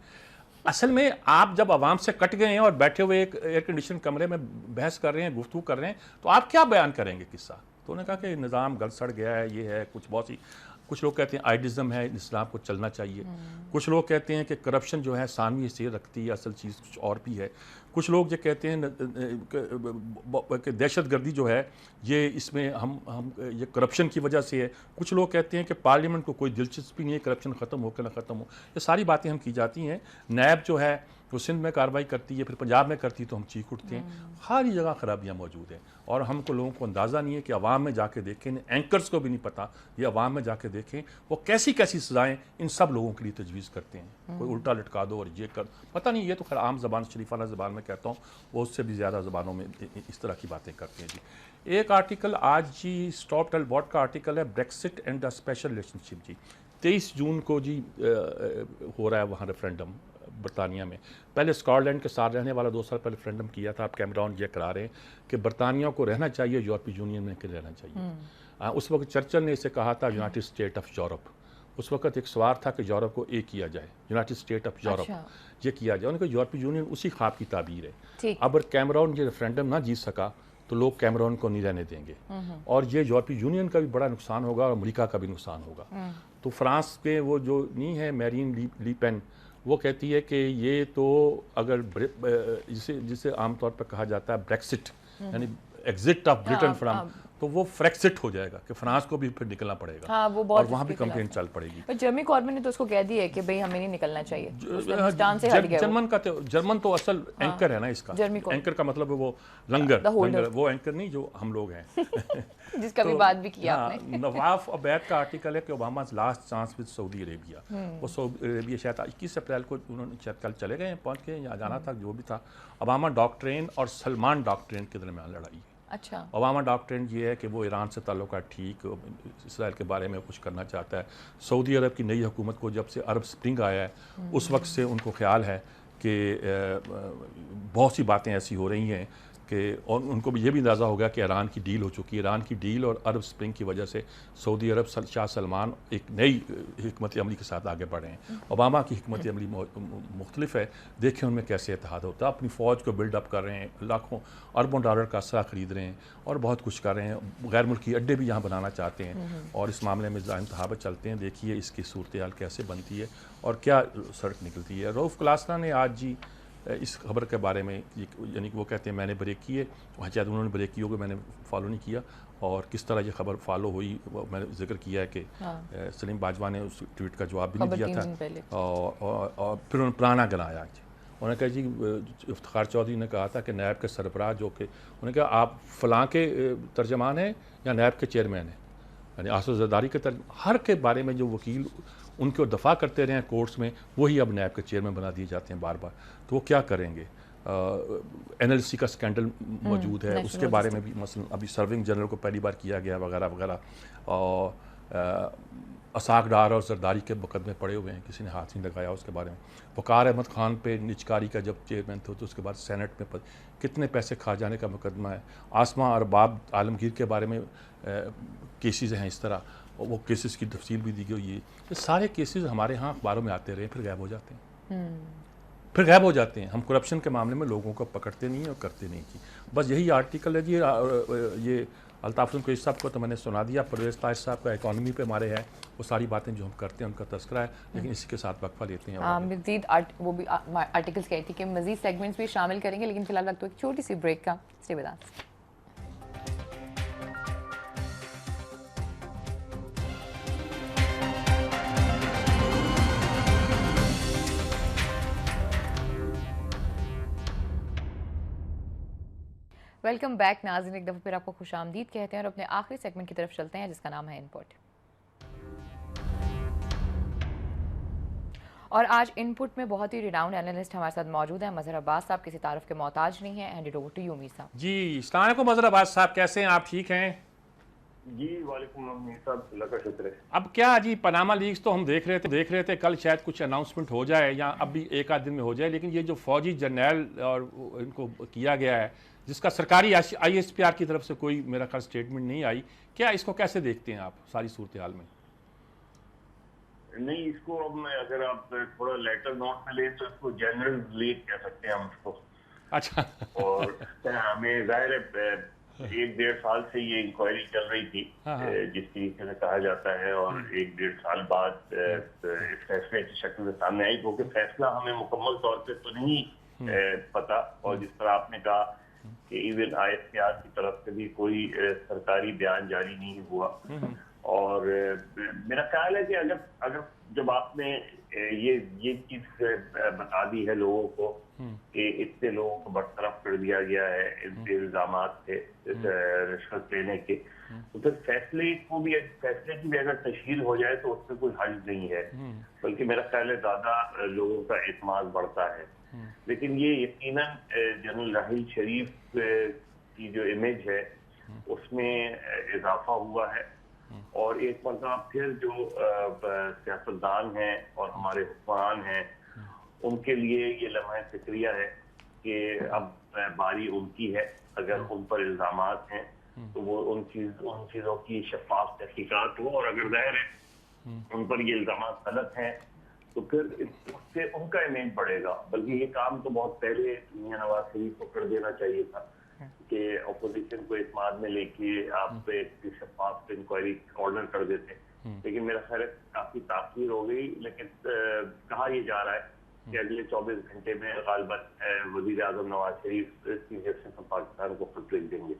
असल में आप जब आवाम से कट गए हैं और बैठे हुए एक एयर कंडीशन कमरे में बहस कर रहे हैं, गुफ्तगू कर रहे हैं, तो आप क्या बयान करेंगे किस्सा। तो उन्होंने कहा कि निज़ाम गल सड़ गया है, ये है कुछ बहुत सी। कुछ लोग कहते हैं आइडिज़म है, इस्लाम को चलना चाहिए। कुछ लोग कहते हैं कि करप्शन जो है सानवी से रखती है, असल चीज़ कुछ और भी है। कुछ लोग ये कहते हैं कि दहशतगर्दी जो है ये इसमें हम ये करप्शन की वजह से है। कुछ लोग कहते हैं कि पार्लियामेंट को कोई दिलचस्पी नहीं है करप्शन ख़त्म हो कि ना ख़त्म हो। ये सारी बातें हम की जाती हैं। नैब जो है वो सिंध में कार्रवाई करती है, फिर पंजाब में करती है तो हम चीख उठते हैं। हर जगह खराबियाँ मौजूद हैं और हमको लोगों को अंदाज़ा नहीं है कि अवाम में जाके देखें, एंकर्स को भी नहीं पता, ये अवाम में जाके देखें वो कैसी कैसी सज़ाएँ इन सब लोगों के लिए तजवीज़ करते हैं। कोई उल्टा लटका दो और ये कर, पता नहीं, ये तो खैर आम ज़बान शरीफाना ज़बान में कहता हूँ, वो उससे भी ज़्यादा ज़बानों में इस तरह की बातें करते हैं जी। एक आर्टिकल आज जी स्टॉप टेलबॉट का आर्टिकल है, Brexit and the special relationship जी। 23 जून को जी हो रहा है वहाँ रेफरेंडम बरतानिया में। पहले स्कॉटलैंड के साथ रहने वाला 2 साल पहले रेफरेंडम किया था, अब कैमरॉन ये करा रहे हैं कि बरतानिया को रहना चाहिए, यूरोपीय यूनियन में के रहना चाहिए। उस वक्त चर्चिल ने इसे कहा था यूनाइटेड स्टेट ऑफ यूरोप। उस वक्त एक सवार था कि यूरोप को एक किया जाए, यूनाइटेड स्टेट ऑफ यूरोप ये किया जाए। उनका यूरोपीय यूनियन उसी ख्वाब की ताबीर है। अब कैमरॉन ये रेफरेंडम ना जीत सका तो लोग कैमरॉन को नहीं रहने देंगे, और ये यूरोपीय यूनियन का भी बड़ा नुकसान होगा और अमेरिका का भी नुकसान होगा। तो फ्रांस के वो जो नहीं है मैरीन ली पेन, वो कहती है कि ये तो अगर जिसे आमतौर पर कहा जाता है ब्रेक्सिट, यानी एग्जिट ऑफ ब्रिटेन फ्राम, तो वो फ्रेक्सिट हो जाएगा कि फ्रांस को भी फिर निकलना पड़ेगा। हाँ, वो बहुत और वहाँ भी कंप्लेंट चल पड़ेगी। पर जर्मी कॉर्बिन ने तो उसको कह दिया है कि भाई हमें नहीं निकलना चाहिए, हिंदुस्तान से हट गया। जर्मन तो असल एंकर है ना इसका। एंकर का मतलब है वो लंगर, वो एंकर नहीं जो हम लोग हैं जिसका भी बात भी किया आपने। नवाफ अबैद का आर्टिकल है कि Obama last chance with Saudi Arabia. वो सऊदी अरेबिया शायद 21 अप्रैल को उन्होंने शायद कल चले गए, पहुँच के यहाँ जाना था, जो भी था। ओबामा डॉक्ट्रिन और सलमान डॉक्ट्रिन के दरमियान लड़ाई। अच्छा। ओबामा डॉक्ट्रिन ये है कि वो ईरान से ताल्लुकात ठीक, इसराइल के बारे में कुछ करना चाहता है। सऊदी अरब की नई हुकूमत को जब से अरब स्प्रिंग आया है उस वक्त से उनको ख्याल है कि बहुत सी बातें ऐसी हो रही हैं कि, और उनको भी ये भी अंदाज़ा हो गया कि ईरान की डील हो चुकी है। ईरान की डील और अरब स्प्रिंग की वजह से सऊदी अरब शाह सलमान एक नई हिकमत अमली के साथ आगे बढ़े हैं। ओबामा की हिकमत अमली मुख्तलिफ है, देखें उनमें कैसे इत्तेहाद होता है। अपनी फ़ौज को बिल्डअप कर रहे हैं, लाखों अरबों डॉलर का असला ख़रीद रहे हैं और बहुत कुछ कर रहे हैं। गैर मुल्की अड्डे भी यहाँ बनाना चाहते हैं और इस मामले में इंतहाबत चलते हैं। देखिए इसकी सूरत हाल कैसे बनती है और क्या सड़क निकलती है। रऊफ़ क्लासना ने आज जी इस खबर के बारे में, यानी कि वो कहते हैं मैंने ब्रेक किए, शायद उन्होंने ब्रेक की होगी, मैंने फॉलो नहीं किया, और किस तरह ये खबर फॉलो हुई मैंने जिक्र किया है कि सलीम बाजवा ने उस ट्वीट का जवाब भी नहीं दिया था और फिर उन्होंने पुराना गिनाया। उन्होंने कहा जी, इफ्तिखार चौधरी ने कहा था कि नैब के सरबराह जो कि, उन्होंने कहा आप फ़लाँ के तर्जमान हैं या नैब के चेयरमैन हैं, यानी आसफ ज़रदारी के हर के बारे में जो वकील उनको दफ़ा करते रहे हैं कोर्ट्स में, वही अब नैब के चेयरमैन बना दिए जाते हैं बार बार। तो वो क्या करेंगे? NLC का स्कैंडल मौजूद है, उसके बारे में भी मसलन अभी सर्विंग जनरल को पहली बार किया गया वगैरह वगैरह, और असाक डार और जरदारी के मुकदमे पड़े हुए हैं, किसी ने हाथ नहीं लगाया उसके बारे में। वकार अहमद खान पे निजकारी का जब चेयरमैन थे तो उसके बाद सेनेट में कितने पैसे खा जाने का मुकदमा है। आसमा अरबाब आलमगीर के बारे में केसेस हैं इस तरह, वो केसेस की तफसील भी दी गई है। ये सारे केसेस हमारे यहाँ अखबारों में आते रहे, फिर गायब हो जाते हैं। हम करप्शन के मामले में लोगों को पकड़ते नहीं हैं और करते नहीं की। बस यही आर्टिकल है जी। ये अल्ताफ़ हुसैन कुरैशी साहब को तो मैंने सुना दिया, परवेज़ ताज साहब का इकॉनमी पे हमारे है, वो सारी बातें जो हम करते हैं उनका तज़किरा है, लेकिन इसी के साथ वक्फा लेते हैं। मज़ीद वो भी आर्टिकल्स कहती कि मज़ीद सेगमेंट्स भी शामिल करेंगे, लेकिन फिलहाल वक्त एक छोटी सी ब्रेक का। Stay with us. Welcome back नाज़रीन, एक दफ़ा फिर आपको खुशामदीद कहते हैं और अपने आखिरी सेगमेंट की तरफ चलते हैं जिसका नाम है इनपुट। और आज इनपुट में बहुत ही रिनाउंड एनालिस्ट हमारे साथ मौजूद हैं। मज़हर अब्बास साहब किसी तारुफ के मोहताज नहीं है। Hand it over to you Mir साहब। जी अस्सलाम वालेकुम मज़हर अब्बास साहब, कैसे हैं आप? ठीक हैं जी? वालेकुम मीर साहब, अल्लाह का शुक्र है। अब क्या जी, पनामा लीक्स तो हम देख रहे थे कल शायद कुछ अनाउंसमेंट हो जाए या अब भी एक आध दिन में हो जाए, लेकिन ये जो फौजी जर्नैल और इनको किया गया है जिसका सरकारी ISPR की तरफ से कोई मेरा ख्याल स्टेटमेंट नहीं आई, क्या इसको कैसे देखते हैं आप सारी सूरत हाल में? नहीं, इसको अब मैं अगर आप थोड़ा लेटर नोट में ले तो इसको जनरल लीक कह सकते हैं हम इसको। अच्छा। और हमें जाहिर है 1-1.5 साल से ये इंक्वायरी चल रही थी जिस तरीके से कहा जाता है, और 1-1.5 साल बाद फैसले की शक्ल में सामने आई, क्योंकि फैसला हमें मुकम्मल तौर पे तो नहीं पता। और जिस तरह आपने कहा कि इवन ISPR की तरफ से भी कोई सरकारी बयान जारी नहीं हुआ, और मेरा ख्याल है कि अगर जब आपने ये चीज बता दी है लोगों को कि इतने लोगों को बरतरफ कर दिया गया है इनके इल्जामात थे रिश्वत लेने के, तो फिर फैसले की भी अगर तशहीर हो जाए तो उसमें कोई हर्ज नहीं है, बल्कि मेरा ख्याल है ज्यादा लोगों का एतमाद बढ़ता है। लेकिन ये यकीनन जनरल राहिल शरीफ की जो इमेज है उसमें इजाफा हुआ है, और एक मरतबा फिर जो सियासतदान हैं और हमारे हुक्मरान हैं उनके लिए ये लम्हा फिक्रिया है कि अब बारी उनकी है। अगर उन पर इल्जामात हैं तो वो उन चीज़ों की शफाफ तहकीकात हो, और अगर जाहिर है उन पर ये इल्जामात गलत हैं तो फिर उससे उनका इमेज बढ़ेगा। बल्कि ये काम तो बहुत पहले मियां नवाज शरीफ को कर देना चाहिए था कि अपोजिशन को इत्मीनान में लेके आप एक शफाफ इंक्वायरी ऑर्डर कर देते। लेकिन मेरा ख्याल है काफी ताखीर हो गई। लेकिन कहा यह जा रहा है कि अगले 24 घंटे में गालिबन वजीर आजम Nawaz Sharif chief justice of Pakistan को खुद लिख देंगे।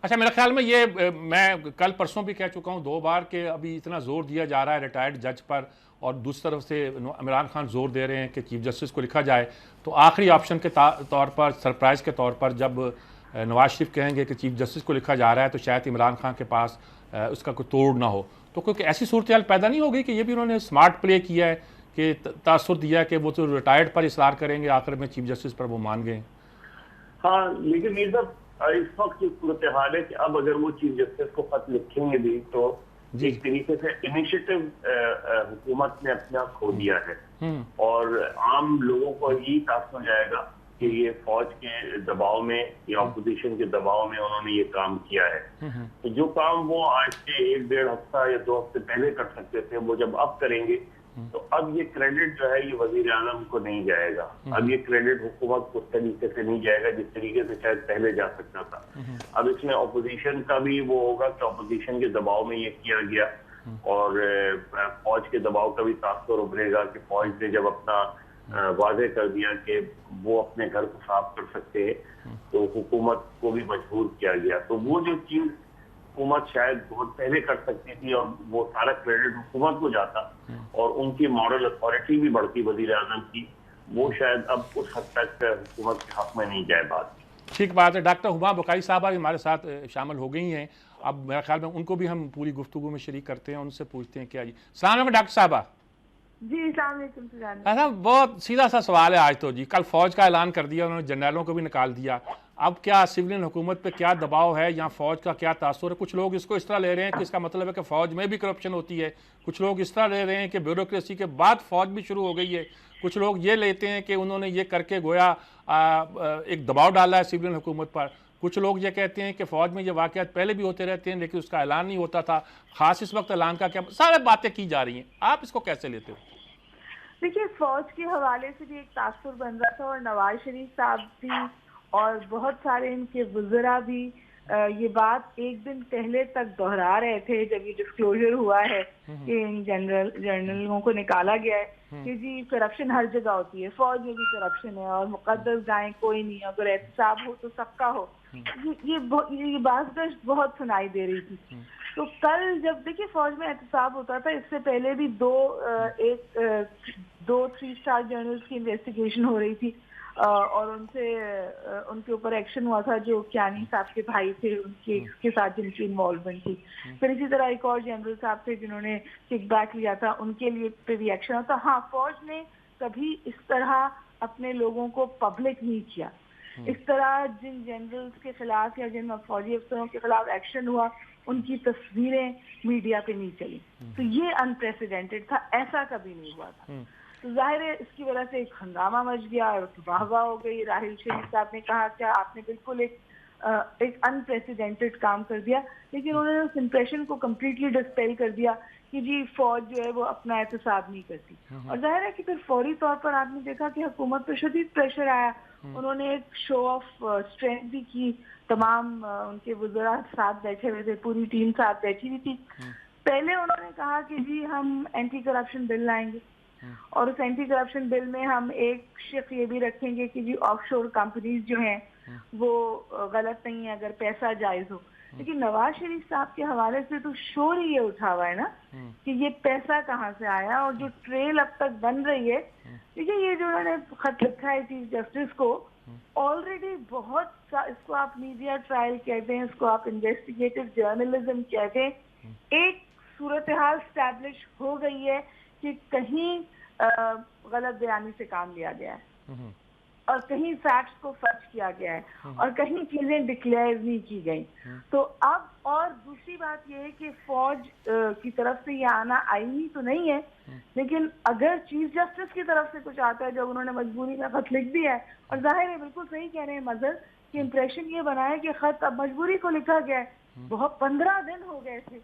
अच्छा, मेरा ख्याल में ये मैं कल परसों भी कह चुका हूँ 2 बार कि अभी इतना जोर दिया जा रहा है रिटायर्ड जज पर, और दूसरी तरफ से इमरान खान जोर दे रहे हैं कि चीफ जस्टिस को लिखा जाए, तो आखिरी ऑप्शन के तौर पर, सरप्राइज़ के तौर पर जब नवाज शरीफ कहेंगे कि चीफ जस्टिस को लिखा जा रहा है तो शायद इमरान खान के पास उसका कोई तोड़ ना हो। तो क्योंकि ऐसी सूरत हाल पैदा नहीं होगी कि ये भी उन्होंने स्मार्ट प्ले किया है कि तासुर दिया कि वो तो रिटायर्ड पर इसरार करेंगे, आखिर में चीफ जस्टिस पर वो मान गए। हाँ, लेकिन ये सब इस वक्त की सूरत हाल है कि अब अगर वो चीफ जस्टिस को खत लिखेंगे भी तो एक तरीके से इनिशिएटिव हुकूमत ने अपना खो दिया है, और आम लोगों को यही तासुर जाएगा कि ये फौज के दबाव में या अपोजिशन के दबाव में उन्होंने ये काम किया है। तो जो काम वो आज से 1-1.5 हफ्ता या 2 हफ्ते पहले कर सकते थे, वो जब अब करेंगे तो अब ये क्रेडिट जो है ये वजीर आजम को नहीं जाएगा। अब ये क्रेडिट हुकूमत को उस तरीके से नहीं जाएगा जिस तरीके से शायद पहले जा सकता था। अब इसमें अपोजिशन का भी वो होगा कि अपोजिशन के दबाव में ये किया गया, और फौज के दबाव का भी तासुर उभरेगा कि फौज ने जब अपना वाजे कर दिया कि वो अपने घर को साफ कर सकते हैं तो हुकूमत को भी मजबूर किया गया। तो वो जो चीज हुकूमत शायद बहुत पहले कर सकती थी और वो सारा क्रेडिट हुकूमत को जाता और उनकी मॉरल अथॉरिटी भी बढ़ती वजीर आजम की, वो शायद अब उस हद तक हुकूमत के हक में नहीं जाए बात। ठीक बात है। डॉक्टर हुमा बुखारी साहबा भी हमारे साथ शामिल हो गई हैं। अब मेरे ख्याल में उनको भी हम पूरी गुफ्तगू में शरीक करते हैं, उनसे पूछते हैं क्या जी। सलाम अलैकुम डॉक्टर साहबा। जी अस्सलाम। ऐसा बहुत सीधा सा सवाल है आज तो जी। कल फौज का ऐलान कर दिया उन्होंने, जनरलों को भी निकाल दिया। अब क्या सिविलियन हुकूमत पे क्या दबाव है या फौज का क्या तासुर है? कुछ लोग इसको इस तरह ले रहे हैं कि इसका मतलब है कि फौज में भी करप्शन होती है। कुछ लोग इस तरह ले रहे हैं कि ब्यूरोक्रेसी के बाद फौज भी शुरू हो गई है। कुछ लोग ये लेते हैं कि उन्होंने ये करके गोया एक दबाव डाला है सिविलियन हुकूमत पर। कुछ लोग ये कहते हैं कि फौज में ये वाक़यात पहले भी होते रहते हैं लेकिन उसका ऐलान नहीं होता था, खास इस वक्त ऐलान का क्या, सारे बातें की जा रही हैं। आप इसको कैसे लेते हो? देखिए, फौज के हवाले से भी एक तासुर बन रहा था और नवाज शरीफ साहब भी और बहुत सारे इनके वज़रा भी ये बात एक दिन पहले तक दोहरा रहे थे जब ये डिस्क्लोजर हुआ है कि इन जनरलों को निकाला गया है कि जी करप्शन हर जगह होती है, फौज में भी करप्शन है और मुकद्दस गाय कोई नहीं, अगर एहतसाब हो तो सबका हो। ये बात बहुत सुनाई दे रही थी। तो कल जब देखिए फौज में एहतसाब होता था, इससे पहले भी दो 3 स्टार जनरल्स की इन्वेस्टिगेशन हो रही थी और उनके ऊपर एक्शन हुआ था जो क्यानी साहब के भाई थे, उनके साथ जिनकी इन्वॉल्वमेंट थी। फिर इसी तरह एक और जनरल साहब थे जिन्होंने किकबैक लिया था, उनके लिए पे भी एक्शन हुआ था। हाँ, फौज ने कभी इस तरह अपने लोगों को पब्लिक नहीं किया। इस तरह जिन जनरल्स के खिलाफ या जिन फौजी अफसरों के खिलाफ एक्शन हुआ उनकी तस्वीरें मीडिया पे नहीं चली। तो ये अनप्रेसिडेंटेड था, ऐसा कभी नहीं हुआ था। तो जाहिर है इसकी वजह से एक हंगामा मच गया और वाहवाह हो गई। राहिल शरीफ साहब ने कहा क्या आपने बिल्कुल एक अनप्रेसिडेंटेड काम कर दिया, लेकिन उन्होंने उस इम्प्रेशन को कम्प्लीटली डिस्पेल कर दिया कि जी फौज जो है वो अपना एहतसाब नहीं करती। और जाहिर है कि फिर फौरी तौर पर आपने देखा कि हुकूमत पर शदीद प्रेशर आया। उन्होंने एक शो ऑफ स्ट्रेंथ भी की, तमाम उनके वज़रा साथ बैठे हुए थे, पूरी टीम साथ बैठी हुई थी। पहले उन्होंने कहा कि जी हम एंटी करप्शन बिल लाएंगे और उस एंटी करप्शन बिल में हम एक शिक ये भी रखेंगे कि जी ऑफशोर कंपनीज जो हैं वो गलत नहीं है अगर पैसा जायज हो। लेकिन नवाज शरीफ साहब के हवाले से तो शोर ही ये उठा हुआ है ना कि ये पैसा कहाँ से आया, और जो ट्रेल अब तक बन रही है। देखिए, ये जो उन्होंने खत लिखा है चीफ जस्टिस को, ऑलरेडी बहुत इसको आप मीडिया ट्रायल कहते हैं, इसको आप इन्वेस्टिगेटिव जर्नलिज्म कहते हैं, एक सूरत हाल स्टैब्लिश हो गई है कि कहीं गलत बयानी से काम लिया गया है। और कहीं फैक्ट्स को फर्ज किया गया है और कहीं चीजें डिक्लेयर नहीं की गई। तो अब और दूसरी बात यह है कि फौज की तरफ से ये आना आईनी तो नहीं है, लेकिन अगर चीफ जस्टिस की तरफ से कुछ आता है, जब उन्होंने मजबूरी में खत लिख दिया है, और जाहिर है बिल्कुल सही कह रहे हैं मजहर कि इम्प्रेशन ये बना है कि खत अब मजबूरी को लिखा गया है। बहुत 15 दिन हो गए थे,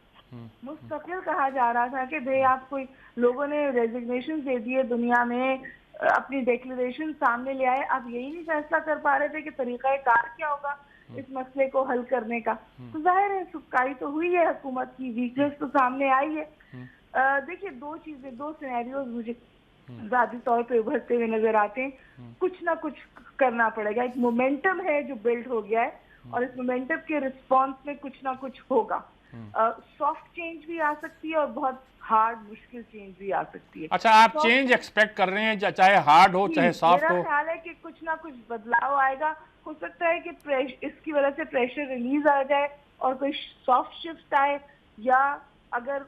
मुस्तकिल कहा जा रहा था कि भाई आप कोई, लोगों ने रेजिग्नेशन दे दिए, दुनिया में अपनी डिक्लेरेशन सामने ले आए, आप यही नहीं फैसला कर पा रहे थे कि तरीका कार क्या होगा इस मसले को हल करने का। तो जाहिर है सुखाई तो हुई है, हुकूमत की वीकनेस तो सामने आई है। देखिए दो चीजें, दो सिनेरियोज मुझे ज़ाती तौर पे उभरते हुए नजर आते हैं। कुछ ना कुछ करना पड़ेगा, एक मोमेंटम है जो बिल्ड हो गया है और इस मोमेंटम के रिस्पॉन्स में कुछ ना कुछ होगा। सॉफ्ट चेंज भी आ सकती है और बहुत हार्ड मुश्किल चेंज भी आ सकती है। अच्छा, आप चेंज एक्सपेक्ट कर रहे हैं, चाहे हार्ड हो चाहे सॉफ्ट हो? मेरा ख्याल है कि कुछ ना कुछ बदलाव आएगा। हो सकता है कि इसकी वजह से प्रेशर रिलीज आ जाए और कोई सॉफ्ट शिफ्ट आए, या अगर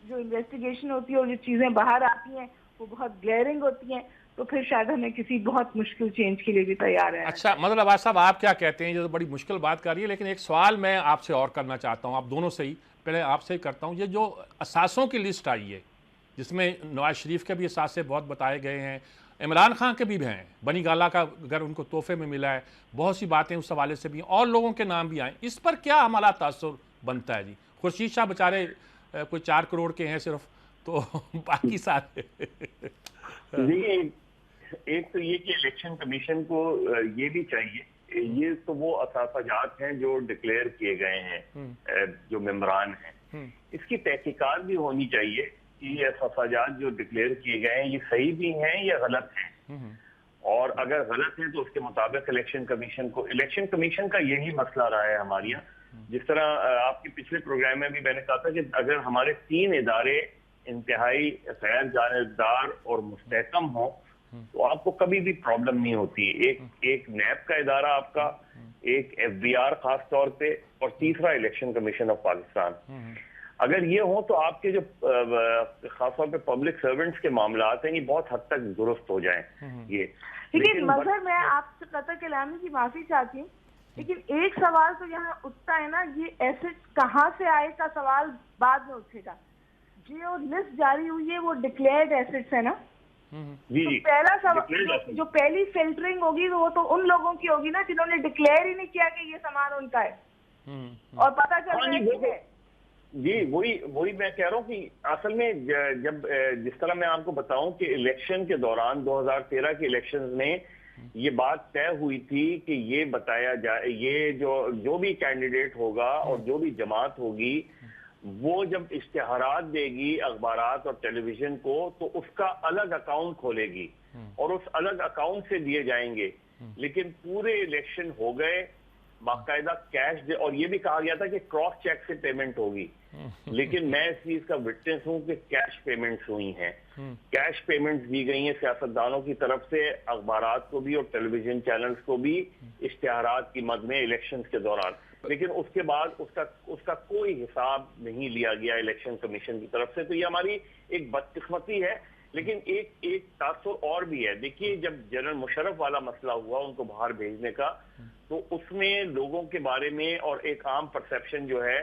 जो इन्वेस्टिगेशन होती है और जो चीजें बाहर आती हैं वो बहुत ग्लेयरिंग होती हैं, तो फिर शायद हमें किसी बहुत मुश्किल चेंज के लिए भी तैयार है। अच्छा, मतलब अब्बास साहब आप क्या कहते हैं? ये तो बड़ी मुश्किल बात कर रही है, लेकिन एक सवाल मैं आपसे और करना चाहता हूँ, आप दोनों से ही, पहले आपसे ही करता हूँ। ये जो असासों की लिस्ट आई है, जिसमें नवाज शरीफ के भी असासे बहुत बताए गए हैं, इमरान खान के भी हैं, बनी गाला का घर उनको तोहफे में मिला है, बहुत सी बातें उस हवाले से भी, और लोगों के नाम भी आए, इस पर क्या हमारा तासुर बनता है जी? खुर्शीद शाह बेचारे कोई 4 करोड़ के हैं सिर्फ, तो बाकी सारे एक तो ये कि इलेक्शन कमीशन को ये भी चाहिए, ये तो वो असाफाजात हैं जो डिक्लेयर किए गए हैं, जो मेंबरान हैं, इसकी तहकीकात भी होनी चाहिए कि ये असाफाजात जो डिक्लेयर किए गए हैं ये सही भी हैं या गलत हैं, और अगर गलत है तो उसके मुताबिक इलेक्शन कमीशन का यही मसला रहा है हमारे यहाँ। जिस तरह आपके पिछले प्रोग्राम में भी मैंने कहा था कि अगर हमारे 3 इदारे इंतहाई गैर जानिबदार और मुस्तहकम हो तो आपको कभी भी प्रॉब्लम नहीं होती। एक नैब का इदारा आपका, एक FBR खास तौर पे, और तीसरा इलेक्शन कमीशन ऑफ पाकिस्तान। अगर ये हो तो आपके जो खासतौर पे पब्लिक सर्वेंट्स के मामलात हैं ये बहुत हद तक दुरुस्त हो जाएं। ये लेकिन मगर मैं आपसे कतई कलामी की माफी चाहती हूँ, लेकिन एक सवाल तो यहाँ उठता है ना, ये एसेट्स कहाँ से आए का सवाल बाद में उठेगा। जो लिस्ट जारी हुई है वो डिक्लेयर्ड एसेट्स है ना, जी तो पहला सवाल जो पहली फिल्टरिंग होगी वो तो उन लोगों की होगी ना जिन्होंने डिक्लेयर ही नहीं किया कि ये सामान उनका है, और पता चल रहा है। जी वही मैं कह रहा हूँ कि असल में जब जिस तरह मैं आपको बताऊं कि इलेक्शन के दौरान 2013 के इलेक्शंस में ये बात तय हुई थी कि ये बताया जाए, ये जो भी कैंडिडेट होगा और जो भी जमात होगी वो जब इश्तिहारात देगी अखबारात और टेलीविजन को तो उसका अलग अकाउंट खोलेगी और उस अलग अकाउंट से दिए जाएंगे। लेकिन पूरे इलेक्शन हो गए, बाकायदा कैश और ये भी कहा गया था कि क्रॉस चेक से पेमेंट होगी, लेकिन मैं इस चीज का विटनेस हूं कि कैश पेमेंट्स हुई हैं, कैश पेमेंट्स दी गई हैं सियासतदानों की तरफ से अखबारात को भी और टेलीविजन चैनल्स को भी इश्तिहारात की मद में इलेक्शन के दौरान। लेकिन उसके बाद उसका कोई हिसाब नहीं लिया गया इलेक्शन कमीशन की तरफ से। तो ये हमारी एक बदकिस्मती है। लेकिन एक तासुर और भी है। देखिए, जब जनरल मुशर्रफ वाला मसला हुआ उनको बाहर भेजने का, तो उसमें लोगों के बारे में और एक आम परसेप्शन जो है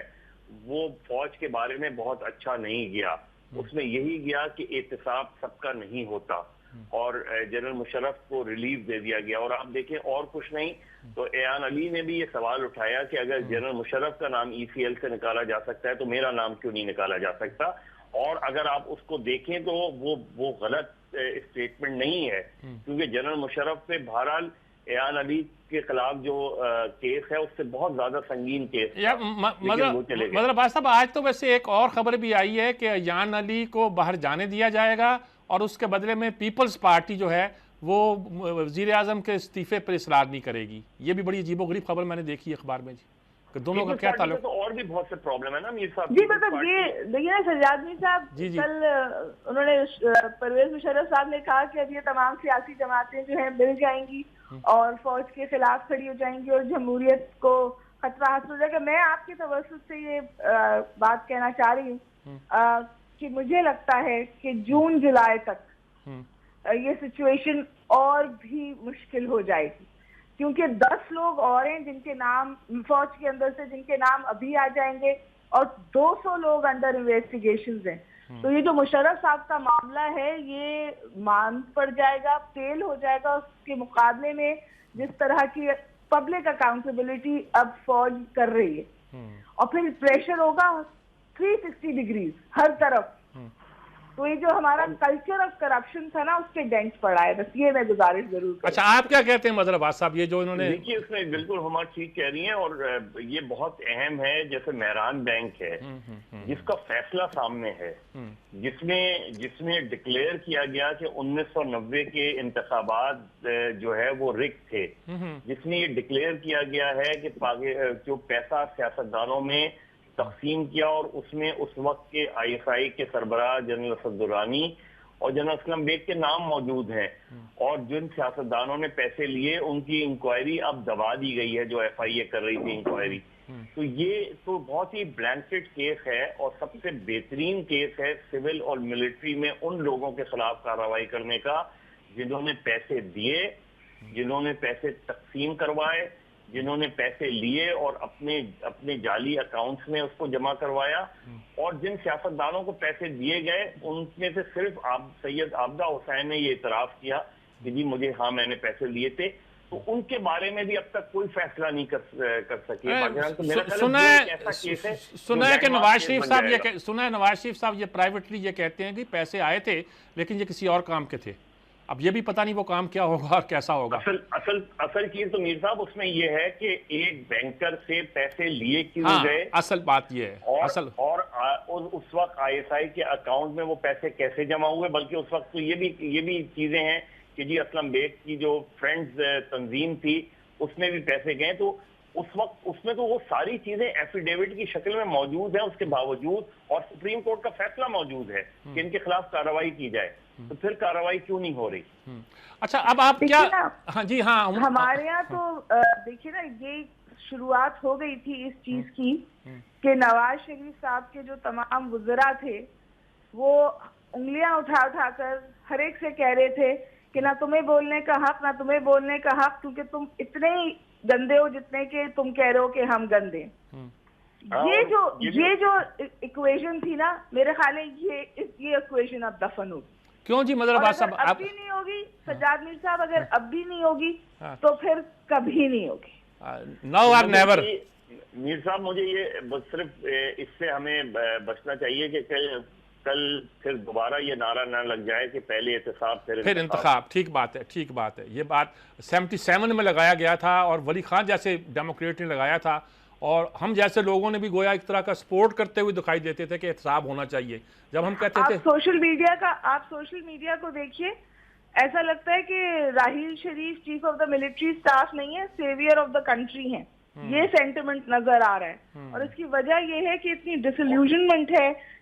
वो फौज के बारे में बहुत अच्छा नहीं गया। उसमें यही गया कि एहतिसाब सबका नहीं होता और जनरल मुशर्रफ को रिलीफ दे दिया गया। और आप देखें और कुछ नहीं तो एयान अली ने भी ये सवाल उठाया कि अगर जनरल मुशर्रफ का नाम ECL से निकाला जा सकता है तो मेरा नाम क्यों नहीं निकाला जा सकता। और अगर आप उसको देखें तो वो गलत स्टेटमेंट नहीं है, क्योंकि जनरल मुशर्रफ पे बहरहाल एयान अली के खिलाफ जो केस है उससे बहुत ज्यादा संगीन केस मतलब साहब आज तो वैसे एक और खबर भी आई है कि एयान अली को बाहर जाने दिया जाएगा और उसके बदले में पीपल्स पार्टी जो है वो वजीर आजम के इस्तीफे पर इसरार नहीं करेगी। ये भी बड़ी अजीबोगरीब खबर मैंने देखी है अखबार में जी। दोनों का क्या ताल्लुक? तो और भी बहुत से प्रॉब्लम है ना मीर साहब जी। मतलब ये देखिए ना सज्जाद मीर साहब, कल उन्होंने परवेज मुशर्रफ साहब ने कहा कि अब ये तमाम सियासी जमातें जो हैं मिल जाएंगी और फौज के खिलाफ खड़ी हो जाएंगी और जमहूरियत को खतरा हासिल हो जाएगा। मैं आपके तवज्जुह से ये बात कहना चाह रही हूँ कि मुझे लगता है कि जून जुलाई तक ये सिचुएशन और भी मुश्किल हो जाएगी, क्योंकि 10 लोग और हैं जिनके नाम फौज के अंदर से जिनके नाम अभी आ जाएंगे और 200 लोग अंडर इन्वेस्टिगेशन हैं। तो ये जो मुशर्रफ साहब का मामला है ये मान पड़ जाएगा, फेल हो जाएगा उसके मुकाबले में जिस तरह की पब्लिक अकाउंटेबिलिटी अब फौज कर रही है। और फिर प्रेशर होगा 360 डिग्रीज हर तरफ। तो ये जो हमारा कल्चर ऑफ करप्शन था ना, उसके डेंट पड़ा है। बस ये मैं गुजारिश जरूर करूं। अच्छा, आप क्या कहते हैं मदर अब्बास साहब, ये जो इन्होंने देखिए इसमें बिल्कुल हम ठीक कह रही हैं और ये बहुत अहम है। जैसे मेहरान बैंक है जिसका फैसला सामने है, जिसमें डिक्लेयर किया गया कि 1990 के इंतखाबात जो है वो रिग थे, जिसमें ये डिक्लेयर किया गया है कि जो पैसा सियासतदानों में तकसीम किया और उसमें उस वक्त के ISI के सरबराह जनरल असद दुरानी और जनरल असलम बेग के नाम मौजूद हैं, और जिन सियासतदानों ने पैसे लिए उनकी इंक्वायरी अब दबा दी गई है, जो FIA कर रही थी इंक्वायरी। तो ये तो बहुत ही ब्लैंकेट केस है और सबसे बेहतरीन केस है सिविल और मिलिट्री में उन लोगों के खिलाफ कार्रवाई करने का जिन्होंने पैसे दिए, जिन्होंने पैसे तकसीम करवाए, जिन्होंने पैसे लिए और अपने जाली अकाउंट्स में उसको जमा करवाया, और जिन सियासतदानों को पैसे दिए गए उनमें से सिर्फ सैयद आबदा हुसैन ने ये इतराफ किया कि जी मैंने पैसे लिए थे। तो उनके बारे में भी अब तक कोई फैसला नहीं कर सके। सुना है कि नवाज शरीफ साहब ये प्राइवेटली ये कहते हैं कि पैसे आए थे लेकिन ये किसी और काम के थे। अब ये भी पता नहीं वो काम क्या होगा और कैसा होगा। असल चीज तो मीर साहब उसमें ये है कि एक बैंकर से पैसे लिए क्यों गए, असल बात ये है। और उस वक्त ISI के अकाउंट में वो पैसे कैसे जमा हुए, बल्कि उस वक्त तो ये भी चीजें हैं कि जी असलम बेग की जो फ्रेंड्स तंजीम थी उसमें भी पैसे गए। तो उस वक्त उसमें तो वो सारी चीजें एफिडेविट की शक्ल में मौजूद है उसके बावजूद, और सुप्रीम कोर्ट का फैसला मौजूद है कि इनके खिलाफ कार्रवाई की जाए, तो फिर कार्रवाई क्यों नहीं हो रही? अच्छा, अब आप क्या हमारे यहाँ तो देखिए ना, ये शुरुआत हो गई थी इस चीज की कि नवाज शरीफ साहब के जो तमाम वुज़रा थे वो उंगलियां उठा उठाकर हर एक से कह रहे थे कि ना तुम्हें बोलने का हक, ना तुम्हें बोलने का हक, क्योंकि तुम इतने ही गंदे हो जितने के तुम कह रहे हो कि हम गंदे। ये जो इक्वेशन थी ना, मेरे ख्याल है ये इक्वेशन अब दफन होगी। क्यों जी मदर अब्बास साहब? अब भी नहीं होगी सज्जाद मीर साहब, अगर अब भी नहीं होगी तो फिर कभी नहीं होगी। नाउ और नेवर। मीर साहब मुझे ये सिर्फ इससे हमें बचना चाहिए कि कल फिर दोबारा ये नारा ना लग जाए कि पहले एहतसाब फिर इंतखाब। ठीक बात है, ठीक बात है। ये बात 77 में लगाया गया था और वली खान जैसे डेमोक्रेट ने लगाया था, और हम जैसे लोगों ने भी गोया एक तरह का सपोर्ट करते हुए दिखाई देते थे कि एहतसाब होना चाहिए। जब हम कहते थे आप सोशल मीडिया को देखिए, ऐसा लगता है कि Raheel Sharif chief of the military staff नहीं है, सेवियर ऑफ द कंट्री है। ये सेंटिमेंट नजर आ रहा है, और इसकी वजह ये है कि इतनी डिसइल्यूजनमेंट है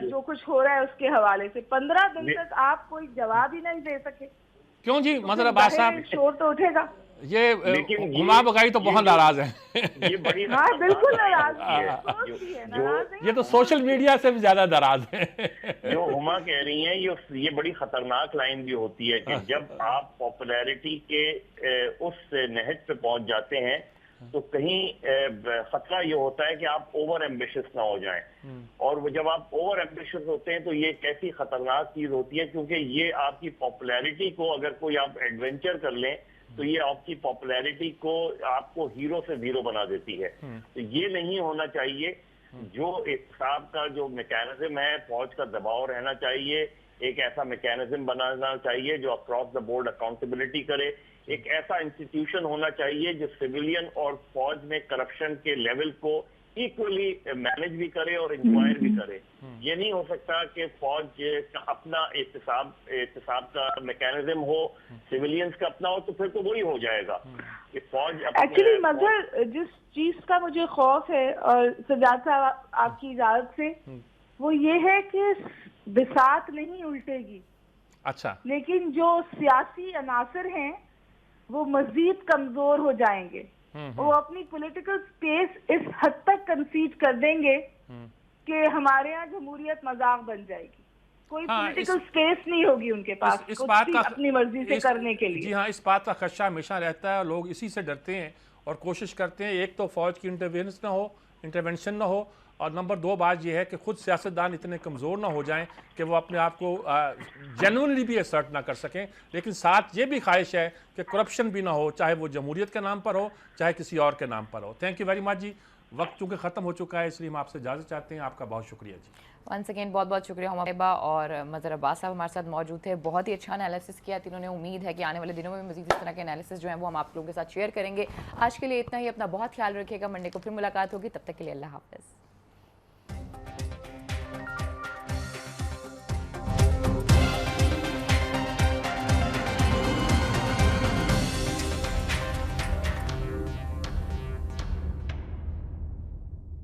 जो कुछ हो रहा है उसके हवाले से। 15 दिन तक आप कोई जवाब ही नहीं दे सके। क्यों जी मदर अब्बास साहब? शोर तो उठेगा। ये हुमा बगाई तो बहुत नाराज है। ये बड़ी हाँ बिल्कुल नाराज है। ये तो सोशल मीडिया से भी ज्यादा नाराज है। जो हुमा कह रही हैं ये बड़ी खतरनाक लाइन भी होती है कि जब आप पॉपुलैरिटी के उस नहज पे पहुंच जाते हैं तो कहीं खतरा ये होता है कि आप ओवर एम्बिशियस ना हो जाएं, और वो जब आप ओवर एम्बिशियस होते हैं तो ये कैसी खतरनाक चीज होती है, क्योंकि ये आपकी पॉपुलैरिटी को, अगर कोई आप एडवेंचर कर लें तो ये आपकी पॉपुलैरिटी को आपको हीरो से जीरो बना देती है। तो ये नहीं होना चाहिए। जो एहतसाब का जो मैकेनिज्म है, फौज का दबाव रहना चाहिए, एक ऐसा मैकेनिज्म बनाना चाहिए जो अक्रॉस द बोर्ड अकाउंटेबिलिटी करे, एक ऐसा इंस्टीट्यूशन होना चाहिए जो सिविलियन और फौज में करप्शन के लेवल को इक्वली मैनेज भी करे और इंक्वायर भी करे। ये नहीं हो सकता कि फौज का अपना एहतसाब का मैकेनिज्म हो, सिविलियंस का अपना हो, तो फिर तो वही हो जाएगा कि फौज। एक्चुअली मगर जिस चीज का मुझे खौफ है, और सज्जाद साहब आपकी इजाजत से, वो ये है कि बिसात नहीं उल्टेगी। अच्छा। लेकिन जो सियासी अनासर हैं वो मजीद कमजोर हो जाएंगे। वो अपनी पॉलिटिकल स्पेस इस हद तक कंसीड कर देंगे कि हमारे यहाँ जमहूरियत मजाक बन जाएगी। कोई हाँ, पॉलिटिकल स्पेस नहीं होगी उनके पास इस कुछ बात भी का अपनी मर्जी से करने के लिए। जी हाँ, इस बात का खदशा हमेशा रहता है और लोग इसी से डरते हैं और कोशिश करते हैं, एक तो फौज की इंटरवेंशन ना हो, और नंबर 2 बात यह है कि खुद सियासतदान इतने कमज़ोर ना हो जाएं कि वो अपने आप को जेन्युइनली भी असर्ट ना कर सकें। लेकिन साथ ये भी ख्वाहिश है कि करप्शन भी ना हो, चाहे वो जमहूरियत के नाम पर हो, चाहे किसी और के नाम पर हो। थैंक यू वेरी मच जी। वक्त चूँकि ख़त्म हो चुका है, इसलिए हम आपसे इजाज़त चाहते हैं। आपका बहुत शुक्रिया जी। वंस अगेन बहुत बहुत शुक्रिया हुमा और मज़हर अब्बास साहब हमारे साथ मौजूद थे। बहुत ही अच्छा एनालिसिस किया तीनों ने। उम्मीद है कि आने वाले दिनों में मज़ीद इस तरह के एनालिसिस जो है वो हम आप लोगों के साथ शेयर करेंगे। आज के लिए इतना ही। अपना बहुत ख्याल रखिएगा। मंडे को फिर मुलाकात होगी, तब तक के लिए अल्लाह हाफ़िज़।